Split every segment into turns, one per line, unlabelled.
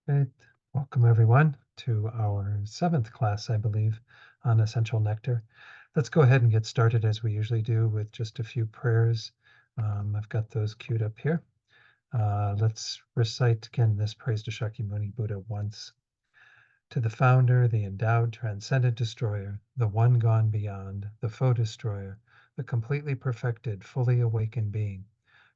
Great. Welcome, everyone, to our seventh class, I believe, on Essential Nectar. Let's go ahead and get started as we usually do with just a few prayers. I've got those queued up here. Let's recite again this praise to Shakyamuni Buddha once. To the founder, the endowed, transcendent destroyer, the one gone beyond, the foe destroyer, the completely perfected, fully awakened being,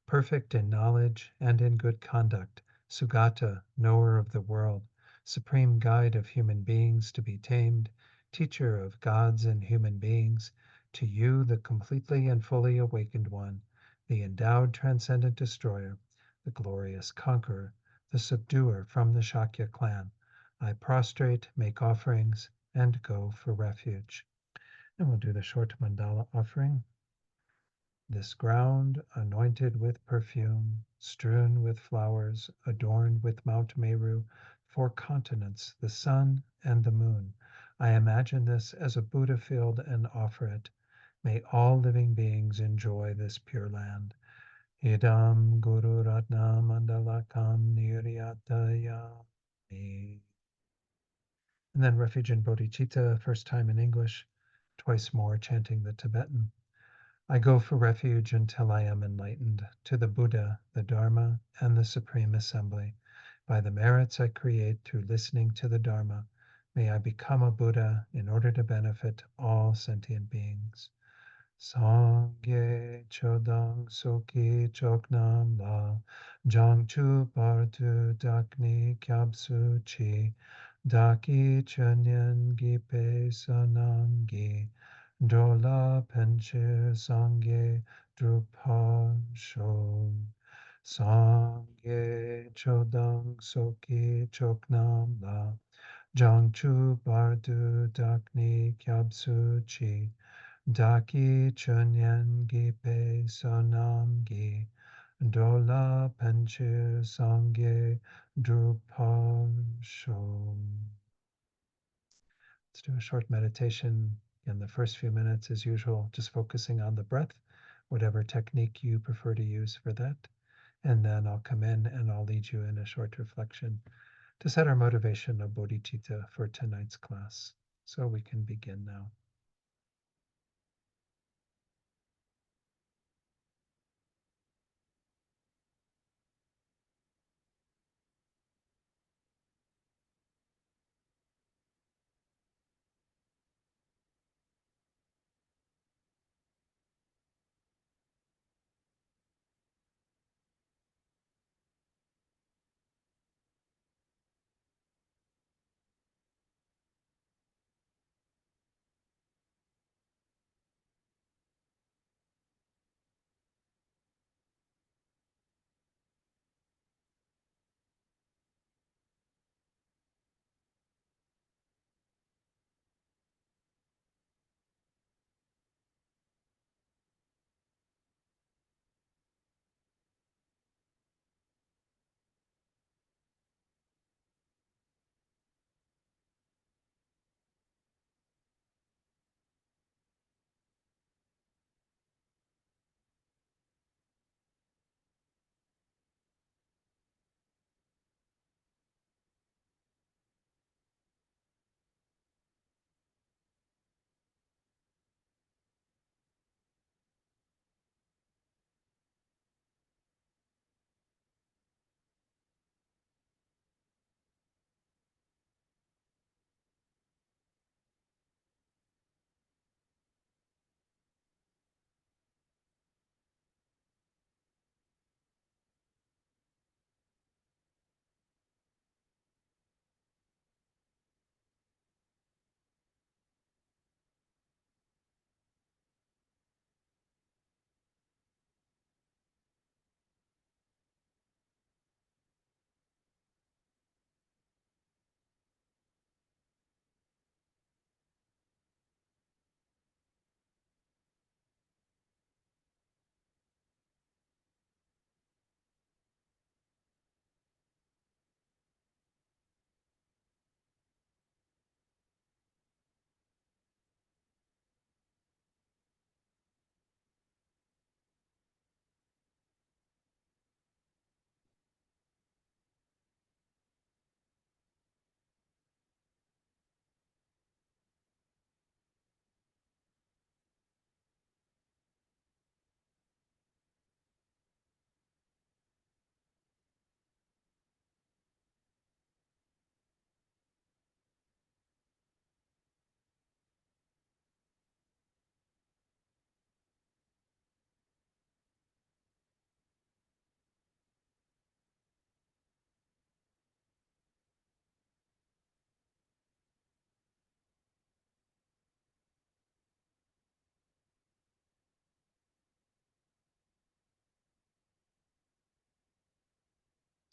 perfect in knowledge and in good conduct, Sugata, knower of the world, supreme guide of human beings to be tamed, teacher of gods and human beings, to you, the completely and fully awakened one, the endowed transcendent destroyer, the glorious conqueror, the subduer from the Shakya clan, I prostrate, make offerings, and go for refuge. And we'll do the short mandala offering. This ground, anointed with perfume, strewn with flowers, adorned with Mount Meru, four continents, the sun and the moon. I imagine this as a Buddha field and offer it. May all living beings enjoy this pure land. Idam Guru Ratna Mandalakam Niryataya. And then Refuge in Bodhicitta, first time in English, twice more chanting the Tibetan. I go for refuge until I am enlightened to the Buddha, the Dharma, and the Supreme Assembly. By the merits I create through listening to the Dharma, may I become a Buddha in order to benefit all sentient beings. Sangye chodang soki choknam la jangchu partu dakni kyabsu chi daki chanyan gipe sanangi dola penche sangye drupal shom Sangye chodang soki choknam la jangchu partu dakni kyabsu chi Daki chunyan gipe sonam gi dola panchir sangye drupal shom. Let's do a short meditation. In the first few minutes, as usual, just focusing on the breath, whatever technique you prefer to use for that. And then I'll come in and I'll lead you in a short reflection to set our motivation of bodhicitta for tonight's class. So we can begin now.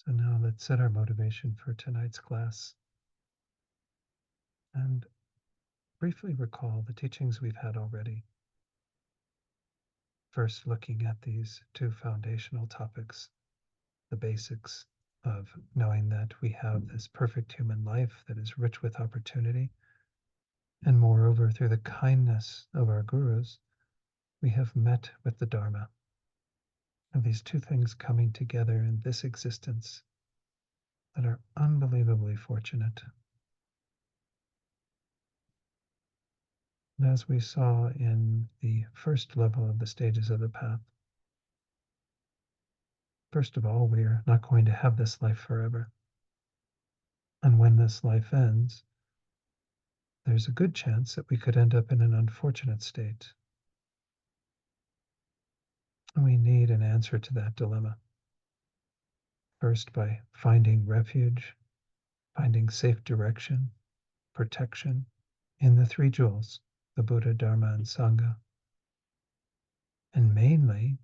So now let's set our motivation for tonight's class and briefly recall the teachings we've had already. First, looking at these two foundational topics, the basics of knowing that we have this perfect human life that is rich with opportunity. And moreover, through the kindness of our gurus, we have met with the Dharma. And these two things coming together in this existence that are unbelievably fortunate. And as we saw in the first level of the stages of the path, first of all, we are not going to have this life forever. And when this life ends, there's a good chance that we could end up in an unfortunate state. And we need an answer to that dilemma. First, by finding refuge, finding safe direction, protection in the three jewels, the Buddha, Dharma, and Sangha. And mainly,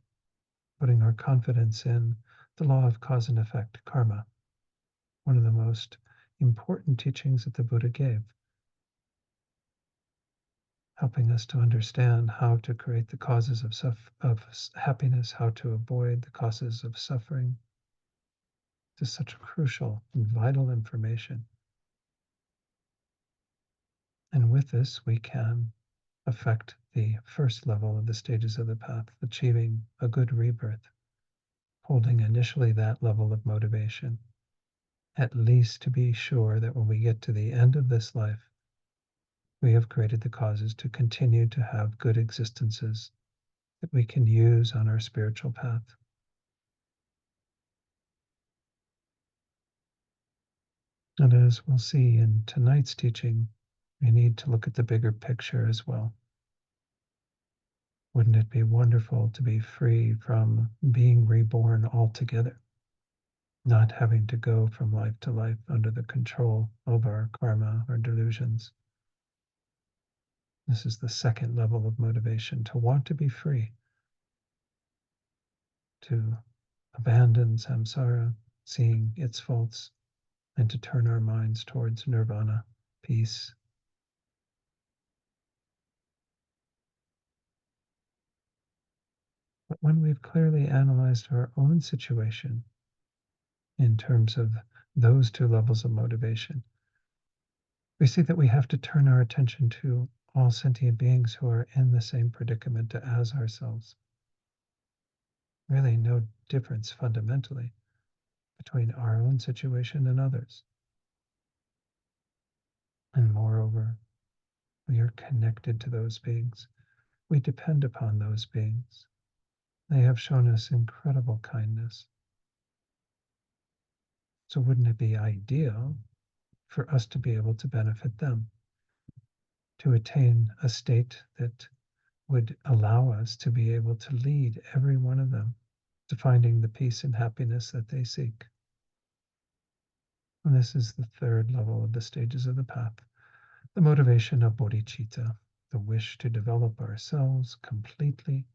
putting our confidence in the law of cause and effect, karma, one of the most important teachings that the Buddha gave, helping us to understand how to create the causes of happiness, how to avoid the causes of suffering. This is such crucial and vital information. And with this, we can affect the first level of the stages of the path, achieving a good rebirth, holding initially that level of motivation, at least to be sure that when we get to the end of this life, we have created the causes to continue to have good existences that we can use on our spiritual path. And as we'll see in tonight's teaching, we need to look at the bigger picture as well. Wouldn't it be wonderful to be free from being reborn altogether? Not having to go from life to life under the control of our karma or delusions. This is the second level of motivation, to want to be free, to abandon samsara, seeing its faults, and to turn our minds towards nirvana, peace. But when we've clearly analyzed our own situation in terms of those two levels of motivation, we see that we have to turn our attention to all sentient beings who are in the same predicament as ourselves. Really, no difference fundamentally between our own situation and others. And moreover, we are connected to those beings. We depend upon those beings. They have shown us incredible kindness. So, wouldn't it be ideal for us to be able to benefit them, to attain a state that would allow us to be able to lead every one of them to finding the peace and happiness that they seek? And this is the third level of the stages of the path, the motivation of bodhicitta, the wish to develop ourselves completely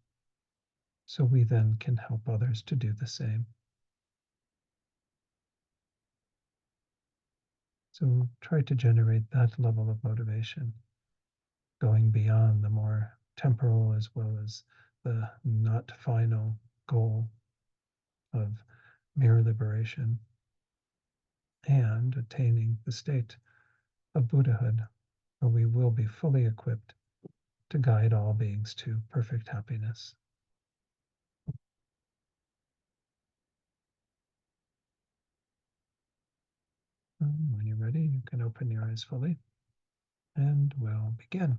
so we then can help others to do the same. So try to generate that level of motivation, going beyond the more temporal as well as the not final goal of mere liberation and attaining the state of Buddhahood, where we will be fully equipped to guide all beings to perfect happiness. When you're ready, you can open your eyes fully and we'll begin.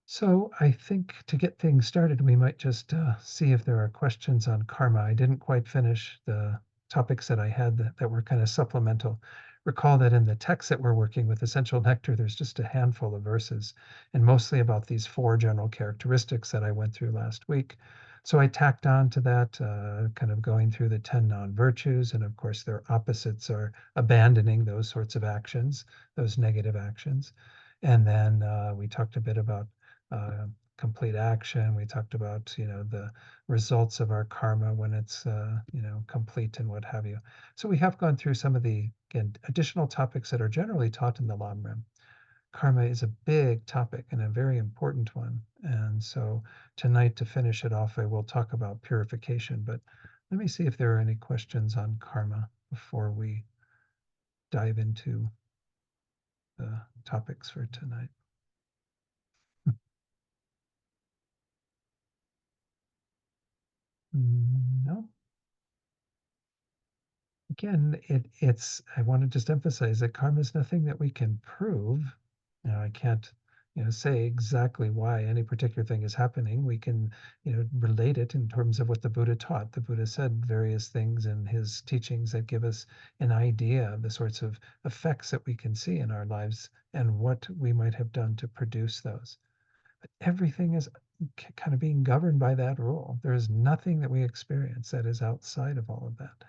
So I think to get things started, we might just see if there are questions on karma. I didn't quite finish the topics that I had that were kind of supplemental. Recall that in the text that we're working with, Essential Nectar, there's just a handful of verses, and mostly about these four general characteristics that I went through last week. So I tacked on to that, kind of going through the 10 non-virtues, and of course their opposites are abandoning those sorts of actions, those negative actions. And then we talked a bit about complete action. We talked about, the results of our karma when it's, complete and what have you. So we have gone through some of the, again, additional topics that are generally taught in the Lamrim. Karma is a big topic and a very important one. And so tonight, to finish it off, I will talk about purification. But let me see if there are any questions on karma before we dive into the topics for tonight. No. Again, I want to just emphasize that karma is nothing that we can prove. I can't, say exactly why any particular thing is happening. We can, relate it in terms of what the Buddha taught. The Buddha said various things in his teachings that give us an idea of the sorts of effects that we can see in our lives and what we might have done to produce those. But everything is kind of being governed by that rule. There is nothing that we experience that is outside of all of that.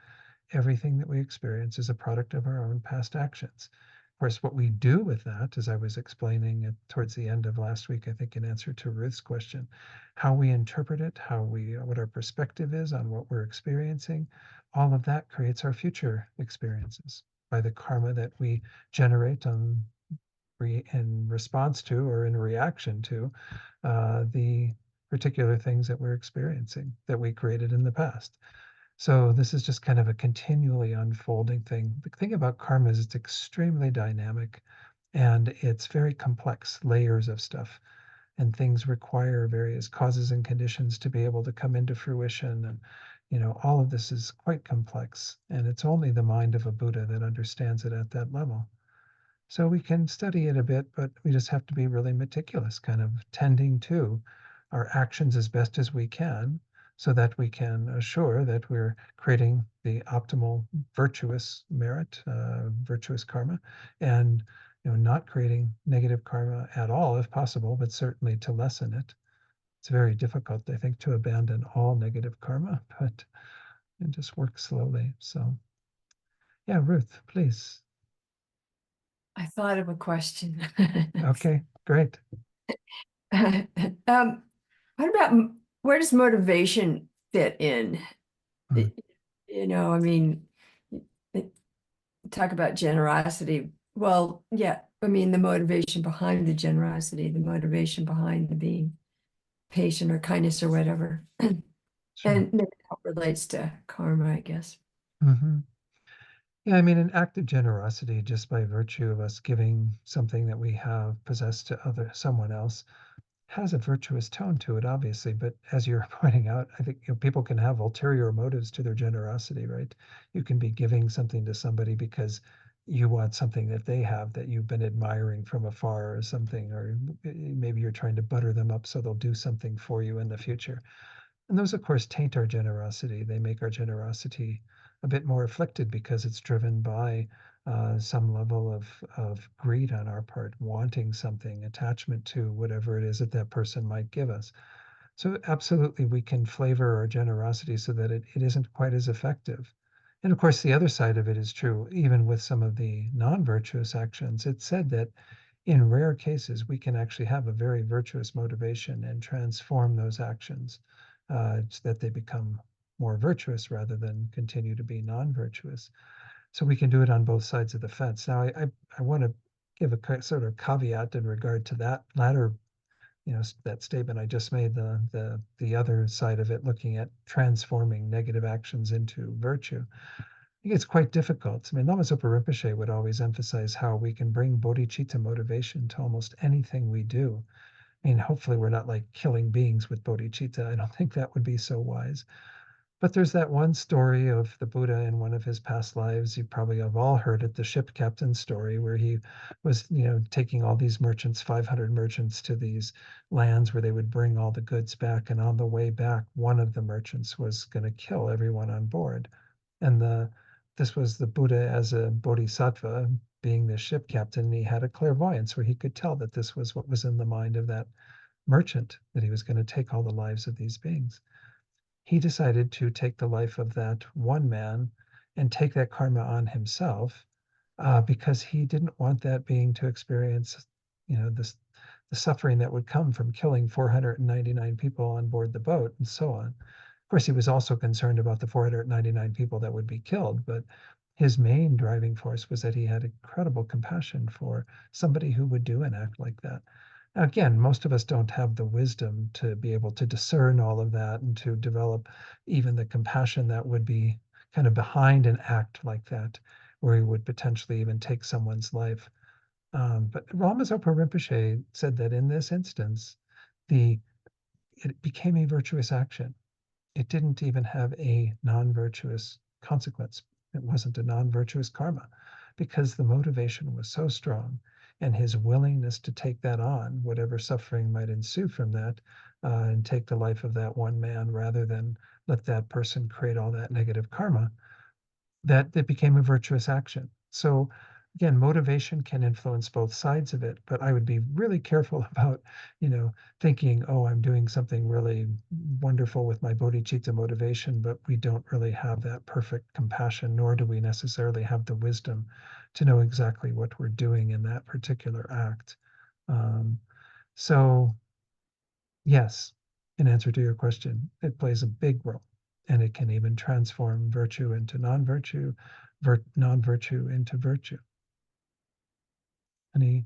Everything that we experience is a product of our own past actions. Of course, what we do with that, as I was explaining it towards the end of last week, I think in answer to Ruth's question, how we interpret it, what our perspective is on what we're experiencing, all of that creates our future experiences by the karma that we generate in response to or in reaction to the particular things that we're experiencing that we created in the past. So this is just kind of a continually unfolding thing. The thing about karma is it's extremely dynamic and it's very complex, layers of stuff, and things require various causes and conditions to be able to come into fruition. And, all of this is quite complex, and it's only the mind of a Buddha that understands it at that level. So we can study it a bit, but we just have to be really meticulous, kind of tending to our actions as best as we can so that we can assure that we're creating the optimal virtuous merit, virtuous karma, and not creating negative karma at all if possible, but certainly to lessen it. It's very difficult, I think, to abandon all negative karma, but it just works slowly. So yeah, Ruth, please.
I thought of a question.
Okay, great.
What about where does motivation fit in?
Mm.
I mean, talk about generosity. Well, yeah, I mean, the motivation behind the generosity, the motivation behind the being patient or kindness or whatever.
Sure.
And maybe that relates to karma, I guess.
Hmm. Yeah, I mean, an act of generosity, just by virtue of us giving something that we have possessed to someone else, has a virtuous tone to it, obviously. But as you're pointing out, I think people can have ulterior motives to their generosity, right? You can be giving something to somebody because you want something that they have that you've been admiring from afar or something, or maybe you're trying to butter them up so they'll do something for you in the future. And those, of course, taint our generosity. They make our generosity a bit more afflicted because it's driven by some level of greed on our part, wanting something, attachment to whatever it is that that person might give us. So, absolutely, we can flavor our generosity so that it isn't quite as effective. And of course, the other side of it is true, even with some of the non virtuous actions. It's said that in rare cases, we can actually have a very virtuous motivation and transform those actions so that they become more virtuous rather than continue to be non-virtuous. So we can do it on both sides of the fence. Now, I want to give a sort of caveat in regard to that latter, that statement I just made, the other side of it, looking at transforming negative actions into virtue. I think it's quite difficult. I mean, Lama Zopa Rinpoche would always emphasize how we can bring bodhicitta motivation to almost anything we do. I mean, hopefully we're not like killing beings with bodhicitta. I don't think that would be so wise. But there's that one story of the Buddha in one of his past lives. You probably have all heard it, the ship captain story, where he was, taking all these merchants, 500 merchants, to these lands where they would bring all the goods back. And on the way back, one of the merchants was going to kill everyone on board. And this was the Buddha as a bodhisattva, being the ship captain. And he had a clairvoyance where he could tell that this was what was in the mind of that merchant, that he was going to take all the lives of these beings. He decided to take the life of that one man and take that karma on himself because he didn't want that being to experience, this the suffering that would come from killing 499 people on board the boat and so on. Of course, he was also concerned about the 499 people that would be killed, but his main driving force was that he had incredible compassion for somebody who would do an act like that. Now, again, most of us don't have the wisdom to be able to discern all of that and to develop even the compassion that would be kind of behind an act like that, where he would potentially even take someone's life. But Ramazopa Rinpoche said that in this instance, the it became a virtuous action. It didn't even have a non-virtuous consequence. It wasn't a non-virtuous karma because the motivation was so strong and his willingness to take that on, whatever suffering might ensue from that, and take the life of that one man rather than let that person create all that negative karma, that it became a virtuous action. So again, motivation can influence both sides of it, but I would be really careful about, thinking, oh, I'm doing something really wonderful with my bodhicitta motivation, but we don't really have that perfect compassion, nor do we necessarily have the wisdom to know exactly what we're doing in that particular act. Um, so yes, in answer to your question, it plays a big role, and it can even transform virtue into non-virtue, non-virtue into virtue. Any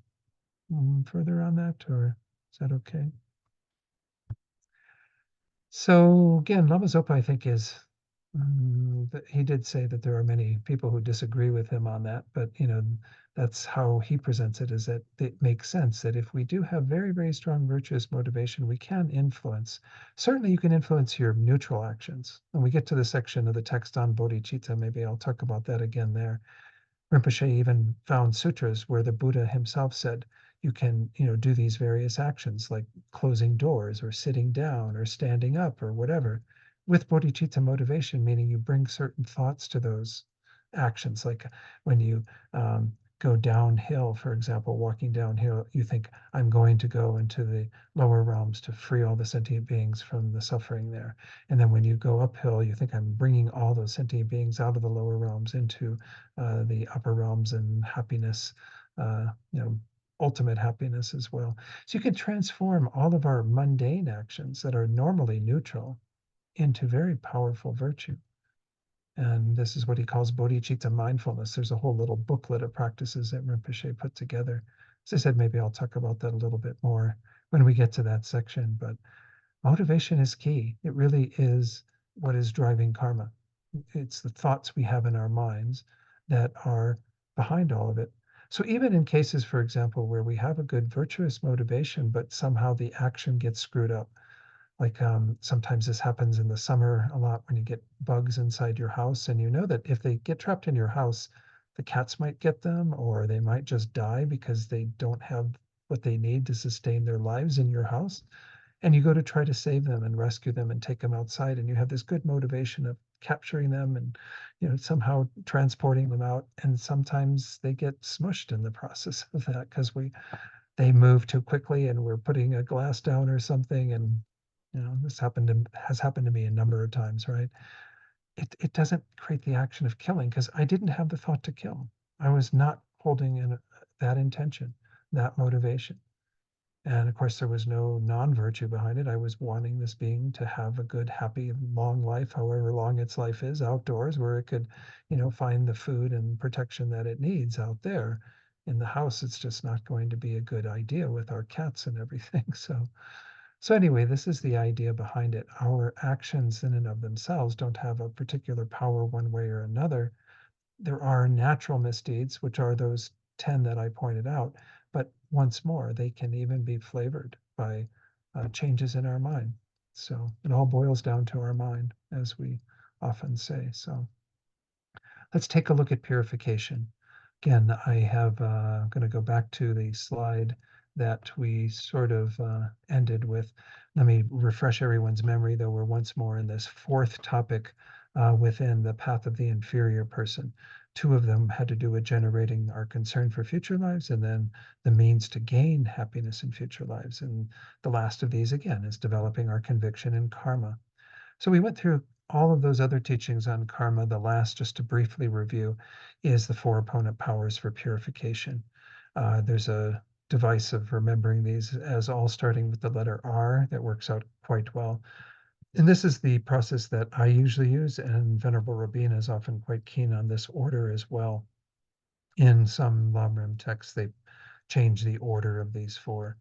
further on that, or is that okay? So again, Lama Zopa, I think, is he did say that there are many people who disagree with him on that, but that's how he presents it, is that it makes sense that if we do have very, very strong virtuous motivation, we can influence. Certainly, you can influence your neutral actions. When we get to the section of the text on bodhicitta, maybe I'll talk about that again there. Rinpoche even found sutras where the Buddha himself said you can, do these various actions like closing doors or sitting down or standing up or whatever with bodhicitta motivation, meaning you bring certain thoughts to those actions. Like when you go downhill, for example, walking downhill, you think, I'm going to go into the lower realms to free all the sentient beings from the suffering there. And then when you go uphill, you think, I'm bringing all those sentient beings out of the lower realms into the upper realms and happiness, uh, you know, ultimate happiness as well. So you can transform all of our mundane actions that are normally neutral into very powerful virtue. And this is what he calls bodhicitta mindfulness. There's a whole little booklet of practices that Rinpoche put together. As I said, maybe I'll talk about that a little bit more when we get to that section. But motivation is key. It really is what is driving karma. It's the thoughts we have in our minds that are behind all of it. So even in cases, for example, where we have a good virtuous motivation, but somehow the action gets screwed up, like sometimes this happens in the summer a lot when you get bugs inside your house, and you know that if they get trapped in your house, the cats might get them, or they might just die because they don't have what they need to sustain their lives in your house. And you go to try to save them and rescue them and take them outside, and you have this good motivation of capturing them and somehow transporting them out, and sometimes they get smushed in the process of that because they move too quickly and we're putting a glass down or something. And this has happened to me a number of times, right? It doesn't create the action of killing because I didn't have the thought to kill. I was not holding in that intention, that motivation. And of course, there was no non-virtue behind it. I was wanting this being to have a good, happy, long life, however long its life is, outdoors, where it could, find the food and protection that it needs out there. In the house, it's just not going to be a good idea with our cats and everything. So anyway, this is the idea behind it. Our actions in and of themselves don't have a particular power one way or another. There are natural misdeeds, which are those 10 that I pointed out. But once more, they can even be flavored by changes in our mind. So it all boils down to our mind, as we often say. So let's take a look at purification. Again, I have going to go back to the slide that we sort of ended with. Let me refresh everyone's memory, though we're once more in this fourth topic within the path of the inferior person. Two of them had to do with generating our concern for future lives, and then the means to gain happiness in future lives. And the last of these, again, is developing our conviction in karma. So we went through all of those other teachings on karma. The last, just to briefly review, is the four opponent powers for purification. There's a device of remembering these as all starting with the letter R that works out quite well. And this is the process that I usually use, and Venerable Rabina is often quite keen on this order as well. In some Lamrim texts, they change the order of these four.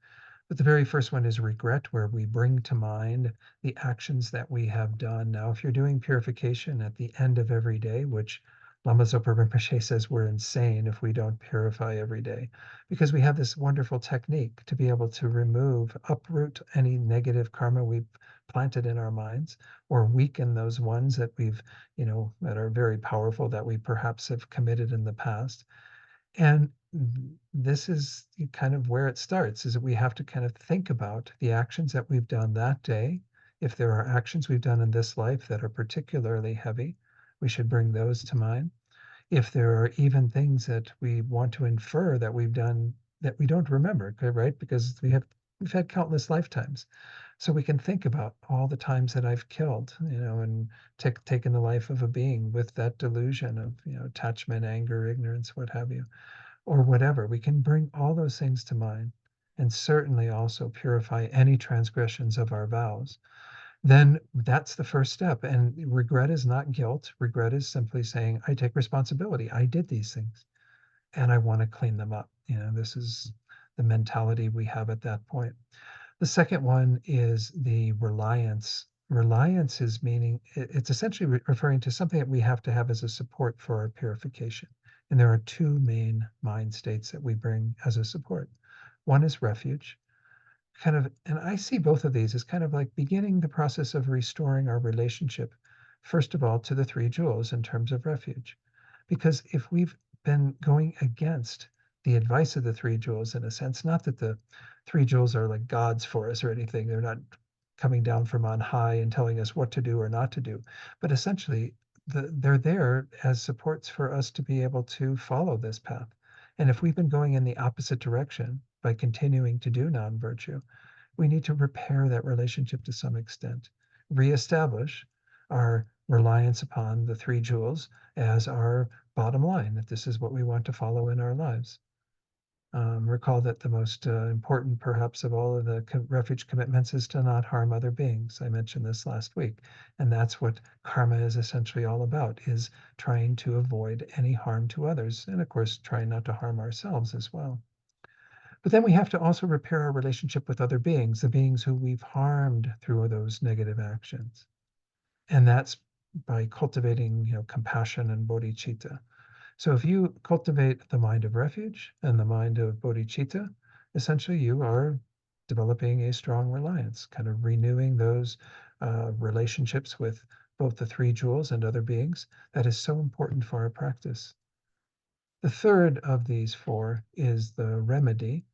But the very first one is regret, where we bring to mind the actions that we have done. Now, if you're doing purification at the end of every day, which Lama Zopa Rinpoche says we're insane if we don't purify every day, because we have this wonderful technique to be able to remove, uproot any negative karma we've planted in our minds, or weaken those ones that we've, that are very powerful that we perhaps have committed in the past. And this is kind of where it starts, is that we have to kind of think about the actions that we've done that day. If there are actions we've done in this life that are particularly heavy, we should bring those to mind. If there are even things that we want to infer that we've done that we don't remember, right? Because we've had countless lifetimes. So we can think about all the times that I've killed, and taken the life of a being with that delusion of, attachment, anger, ignorance, what have you, or whatever. We can bring all those things to mind and certainly also purify any transgressions of our vows. Then that's the first step. And regret is not guilt. Regret is simply saying, I take responsibility. I did these things and I want to clean them up. This is the mentality we have at that point. The second one is the reliance. Reliance is meaning it's essentially referring to something that we have to have as a support for our purification. And there are two main mind states that we bring as a support. One is refuge, and I see both of these as kind of like beginning the process of restoring our relationship, first of all, to the three jewels in terms of refuge. Because if we've been going against the advice of the three jewels, in a sense, not that the three jewels are like gods for us or anything, they're not coming down from on high and telling us what to do or not to do, but essentially they're there as supports for us to be able to follow this path. And if we've been going in the opposite direction by continuing to do non virtue, we need to repair that relationship to some extent, reestablish our reliance upon the three jewels as our bottom line, that this is what we want to follow in our lives. Recall that the most important, perhaps, of all of the refuge commitments is to not harm other beings. I mentioned this last week, and that's what karma is essentially all about, is trying to avoid any harm to others, and of course, trying not to harm ourselves as well. But then we have to also repair our relationship with other beings, the beings who we've harmed through those negative actions. And that's by cultivating, compassion and bodhicitta. So if you cultivate the mind of refuge and the mind of bodhicitta, essentially you are developing a strong reliance, kind of renewing those relationships with both the three jewels and other beings. That is so important for our practice. The third of these four is the remedy.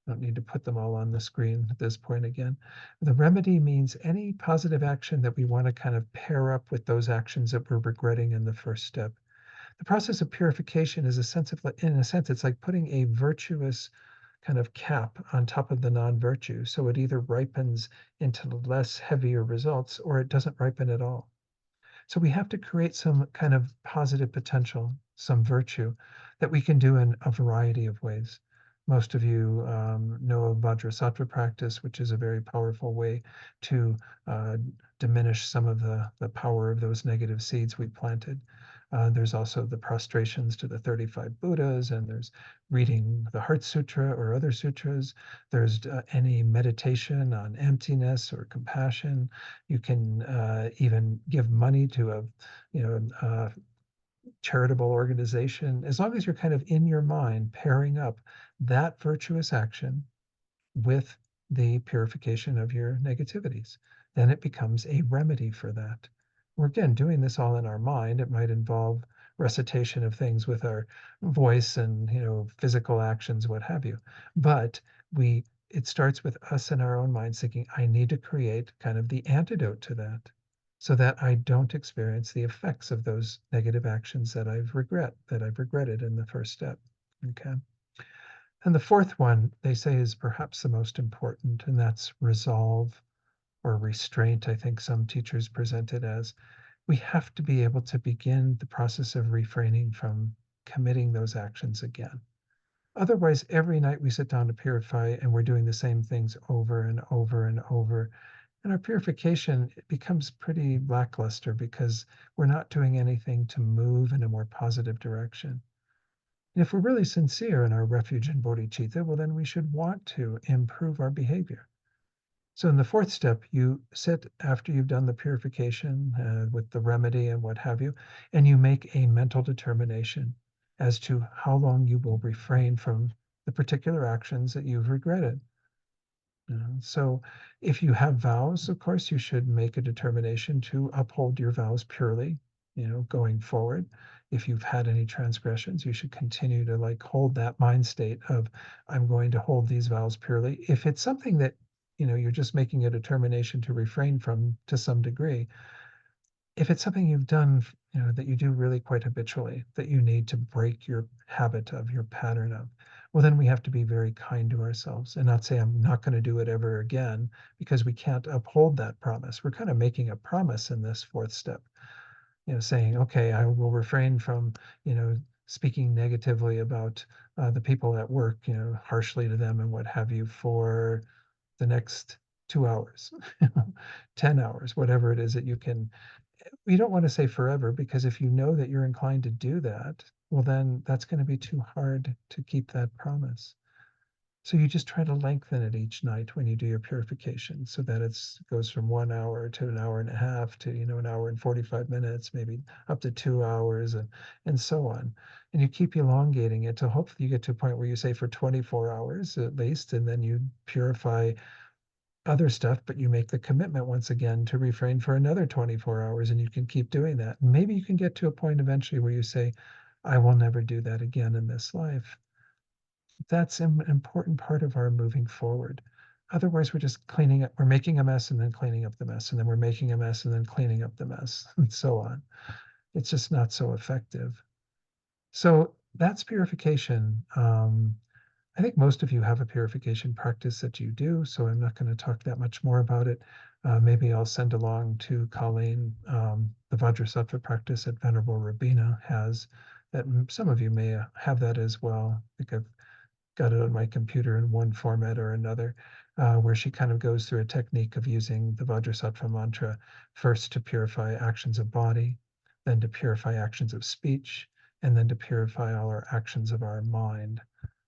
Don't need to put them all on the screen at this point again. The remedy means any positive action that we want to kind of pair up with those actions that we're regretting in the first step. The process of purification is in a sense, it's like putting a virtuous kind of cap on top of the non-virtue. So it either ripens into less heavier results or it doesn't ripen at all. So we have to create some kind of positive potential, some virtue that we can do in a variety of ways. Most of you know of Vajrasattva practice, which is a very powerful way to uh, diminish some of the power of those negative seeds we planted. There's also the prostrations to the 35 Buddhas, and there's reading the Heart Sutra or other sutras. There's any meditation on emptiness or compassion. You can even give money to a charitable organization, as long as you're kind of in your mind pairing up that virtuous action with the purification of your negativities. Then it becomes a remedy for that. We're again doing this all in our mind. It might involve recitation of things with our voice and physical actions, what have you. But we it starts with us in our own minds thinking, I need to create kind of the antidote to that so that I don't experience the effects of those negative actions that I've regretted in the first step. Okay. And the fourth one they say is perhaps the most important, and that's resolve or restraint. I think some teachers present it as we have to be able to begin the process of refraining from committing those actions again. Otherwise, every night we sit down to purify and we're doing the same things over and over and over. And our purification it becomes pretty lackluster because we're not doing anything to move in a more positive direction. And if we're really sincere in our refuge in bodhicitta, well, then we should want to improve our behavior. So in the fourth step, you sit after you've done the purification with the remedy and what have you, and you make a mental determination as to how long you will refrain from the particular actions that you've regretted. So if you have vows, of course, you should make a determination to uphold your vows purely, going forward. If you've had any transgressions, you should continue to like hold that mind state of, I'm going to hold these vows purely. If it's something that, you're just making a determination to refrain from to some degree, if it's something you've done, that you do really quite habitually, that you need to break your habit of, your pattern of, well, then we have to be very kind to ourselves and not say, I'm not going to do it ever again, because we can't uphold that promise. We're kind of making a promise in this fourth step, saying, okay, I will refrain from, speaking negatively about the people at work, harshly to them and what have you for the next 2 hours, 10 hours, whatever it is that you can. You don't want to say forever, because if you know that you're inclined to do that, well, then that's going to be too hard to keep that promise. So you just try to lengthen it each night when you do your purification so that it goes from 1 hour to an hour and a half to, an hour and 45 minutes, maybe up to 2 hours and so on. And you keep elongating it till hopefully you get to a point where you say for 24 hours at least, and then you purify other stuff, but you make the commitment once again to refrain for another 24 hours, and you can keep doing that. And maybe you can get to a point eventually where you say, I will never do that again in this life. That's an important part of our moving forward. Otherwise, we're just cleaning up, we're making a mess and then cleaning up the mess, and then we're making a mess and then cleaning up the mess, and so on. It's just not so effective. So that's purification. I think most of you have a purification practice that you do, so I'm not going to talk that much more about it. Maybe I'll send along to Colleen the Vajrasattva practice that Venerable Rabina has, that some of you may have that as well. I think I've got it on my computer in one format or another, where she kind of goes through a technique of using the Vajrasattva mantra first to purify actions of body, then to purify actions of speech, and then to purify all our actions of our mind.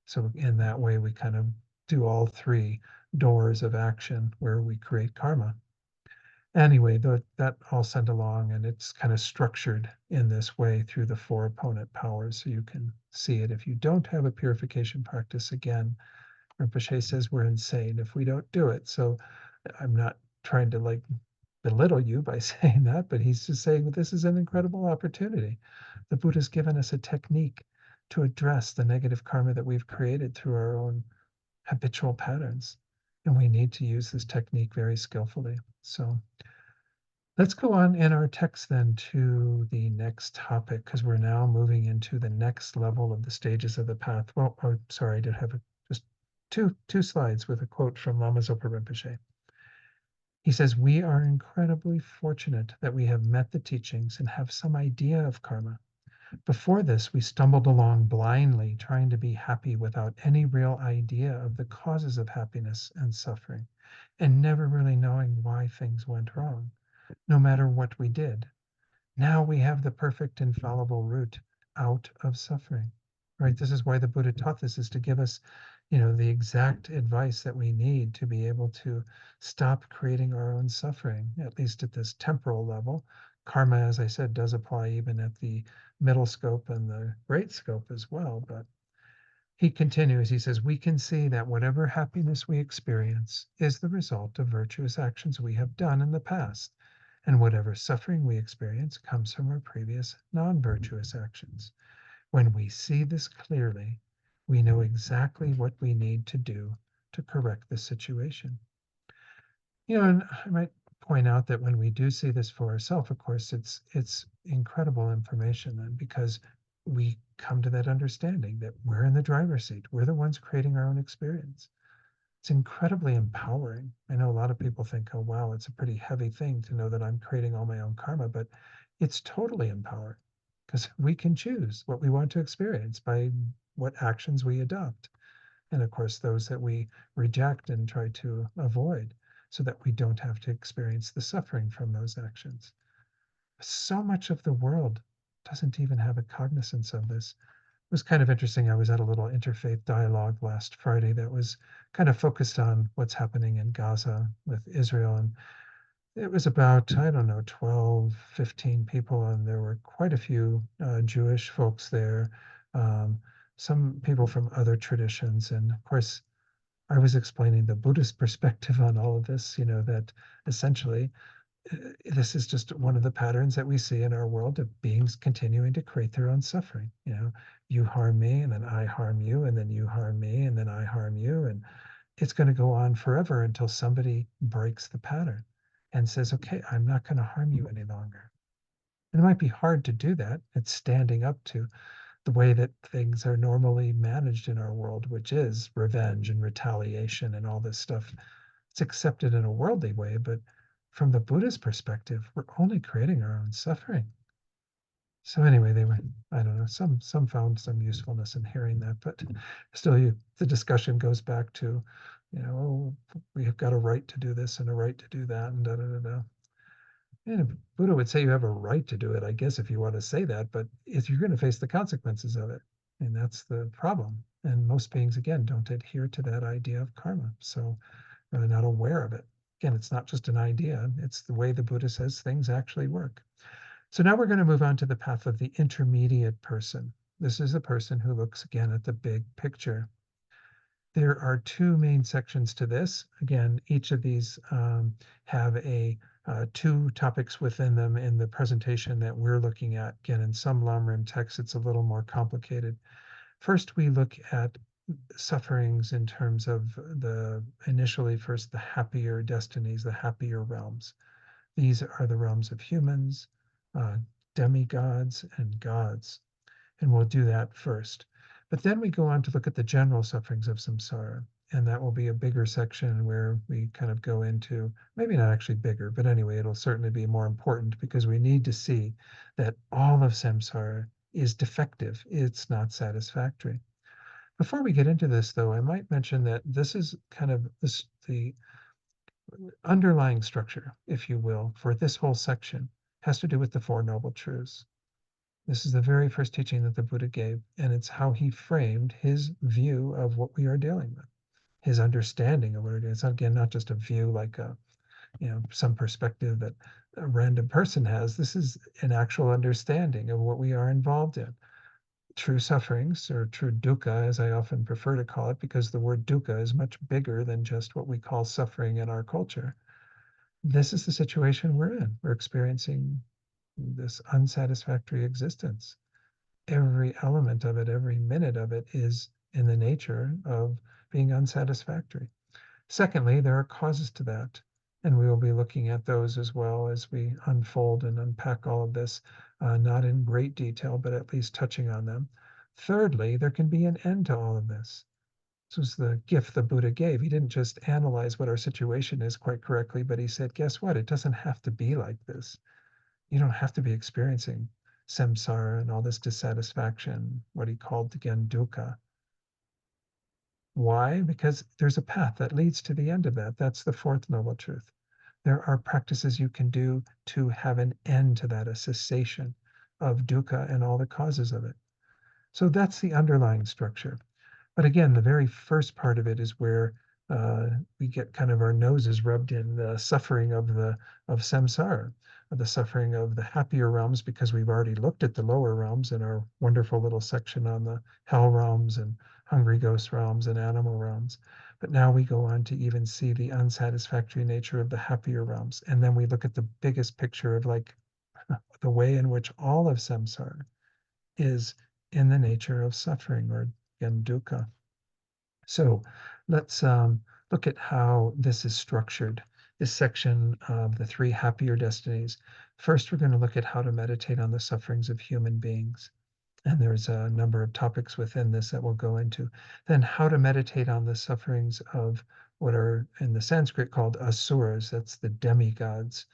So in that way, we kind of do all three doors of action where we create karma. Anyway, that I'll send along, and it's kind of structured in this way through the four opponent powers, so you can see it. If you don't have a purification practice, again, Rinpoche says we're insane if we don't do it. So I'm not trying to like belittle you by saying that, but he's just saying this is an incredible opportunity. The Buddha's given us a technique to address the negative karma that we've created through our own habitual patterns. And we need to use this technique very skillfully. So let's go on in our text then to the next topic, because we're now moving into the next level of the stages of the path. Well, oh, sorry, I did have just two slides with a quote from Lama Zopa Rinpoche. He says, we are incredibly fortunate that we have met the teachings and have some idea of karma. Before this, we stumbled along blindly, trying to be happy without any real idea of the causes of happiness and suffering, and never really knowing why things went wrong, no matter what we did. Now we have the perfect infallible route out of suffering. Right? This is why the Buddha taught this, is to give us, the exact advice that we need to be able to stop creating our own suffering, at least at this temporal level. Karma, as I said, does apply even at the middle scope and the great scope as well. But he continues, he says, we can see that whatever happiness we experience is the result of virtuous actions we have done in the past, and whatever suffering we experience comes from our previous non-virtuous actions. When we see this clearly, we know exactly what we need to do to correct the situation. And I might point out that when we do see this for ourselves, of course, it's incredible information then, because we come to that understanding that we're in the driver's seat. We're the ones creating our own experience. It's incredibly empowering. I know a lot of people think, oh, wow, it's a pretty heavy thing to know that I'm creating all my own karma, but it's totally empowering, because we can choose what we want to experience by what actions we adopt. And of course, those that we reject and try to avoid so that we don't have to experience the suffering from those actions. So much of the world doesn't even have a cognizance of this. It was kind of interesting. I was at a little interfaith dialogue last Friday that was kind of focused on what's happening in Gaza with Israel. And it was about, I don't know, 12, 15 people, and there were quite a few Jewish folks there, um, some people from other traditions. And of course, I was explaining the Buddhist perspective on all of this, that essentially this is just one of the patterns that we see in our world of beings continuing to create their own suffering. You harm me, and then I harm you, and then you harm me, and then I harm you. And it's going to go on forever until somebody breaks the pattern and says, okay, I'm not going to harm you any longer. And it might be hard to do that. It's standing up to the way that things are normally managed in our world, which is revenge and retaliation and all this stuff. It's accepted in a worldly way, but from the Buddhist perspective, we're only creating our own suffering. So anyway, I don't know, some found some usefulness in hearing that, but still the discussion goes back to, we have got a right to do this and a right to do that and da da da da. And Buddha would say you have a right to do it, I guess, if you want to say that, but if you're going to face the consequences of it, and that's the problem. And most beings, again, don't adhere to that idea of karma. So they're not aware of it. Again, it's not just an idea, it's the way the Buddha says things actually work. So now we're going to move on to the path of the intermediate person. This is a person who looks again at the big picture. There are two main sections to this. Again, each of these have two topics within them in the presentation that we're looking at. Again, in some Lamrim texts, it's a little more complicated. First, we look at sufferings in terms of initially first the happier destinies, the happier realms. These are the realms of humans, demigods, and gods. And we'll do that first. But then we go on to look at the general sufferings of samsara. And that will be a bigger section where we kind of go into, maybe not actually bigger, but anyway, it'll certainly be more important because we need to see that all of samsara is defective. It's not satisfactory. Before we get into this, though, I might mention that this is kind of the underlying structure, if you will, for this whole section has to do with the Four Noble Truths. This is the very first teaching that the Buddha gave, and it's how he framed his view of what we are dealing with, his understanding of what it is. It's again not just a view like some perspective that a random person has. This is an actual understanding of what we are involved in. True sufferings, or true dukkha, as I often prefer to call it, because the word dukkha is much bigger than just what we call suffering in our culture. This is the situation we're in. We're experiencing this unsatisfactory existence. Every element of it, every minute of it is in the nature of being unsatisfactory. Secondly, there are causes to that, and we will be looking at those as well as we unfold and unpack all of this, not in great detail, but at least touching on them. Thirdly, there can be an end to all of this. This was the gift the Buddha gave. He didn't just analyze what our situation is quite correctly, but he said, guess what? It doesn't have to be like this. You don't have to be experiencing samsara and all this dissatisfaction, what he called again dukkha. Why? Because there's a path that leads to the end of that. That's the fourth noble truth. There are practices you can do to have an end to that, a cessation of dukkha and all the causes of it. So that's the underlying structure. But again, the very first part of it is where we get kind of our noses rubbed in the suffering of samsara, of the suffering of the happier realms, because we've already looked at the lower realms in our wonderful little section on the hell realms and hungry ghost realms and animal realms. But now we go on to even see the unsatisfactory nature of the happier realms. And then we look at the biggest picture of like the way in which all of samsara is in the nature of suffering, or again, dukkha. So let's look at how this is structured, this section of the three happier destinies. First, we're going to look at how to meditate on the sufferings of human beings. And there's a number of topics within this that we'll go into. Then how to meditate on the sufferings of what are in the Sanskrit called asuras, that's the demigods.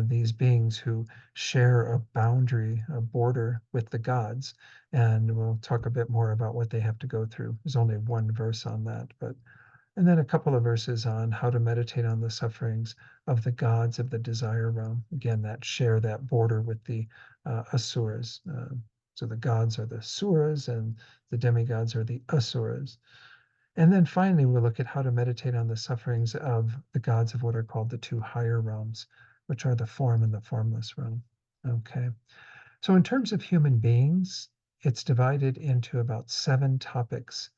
these beings who share a boundary, a border with the gods. And we'll talk a bit more about what they have to go through. There's only one verse on that, but and then a couple of verses on how to meditate on the sufferings of the gods of the desire realm. Again, that share that border with the asuras. So the gods are the suras and the demigods are the asuras. And then finally, we'll look at how to meditate on the sufferings of the gods of what are called the two higher realms, which are the form and the formless realm. Okay. So in terms of human beings, it's divided into about 7 topics.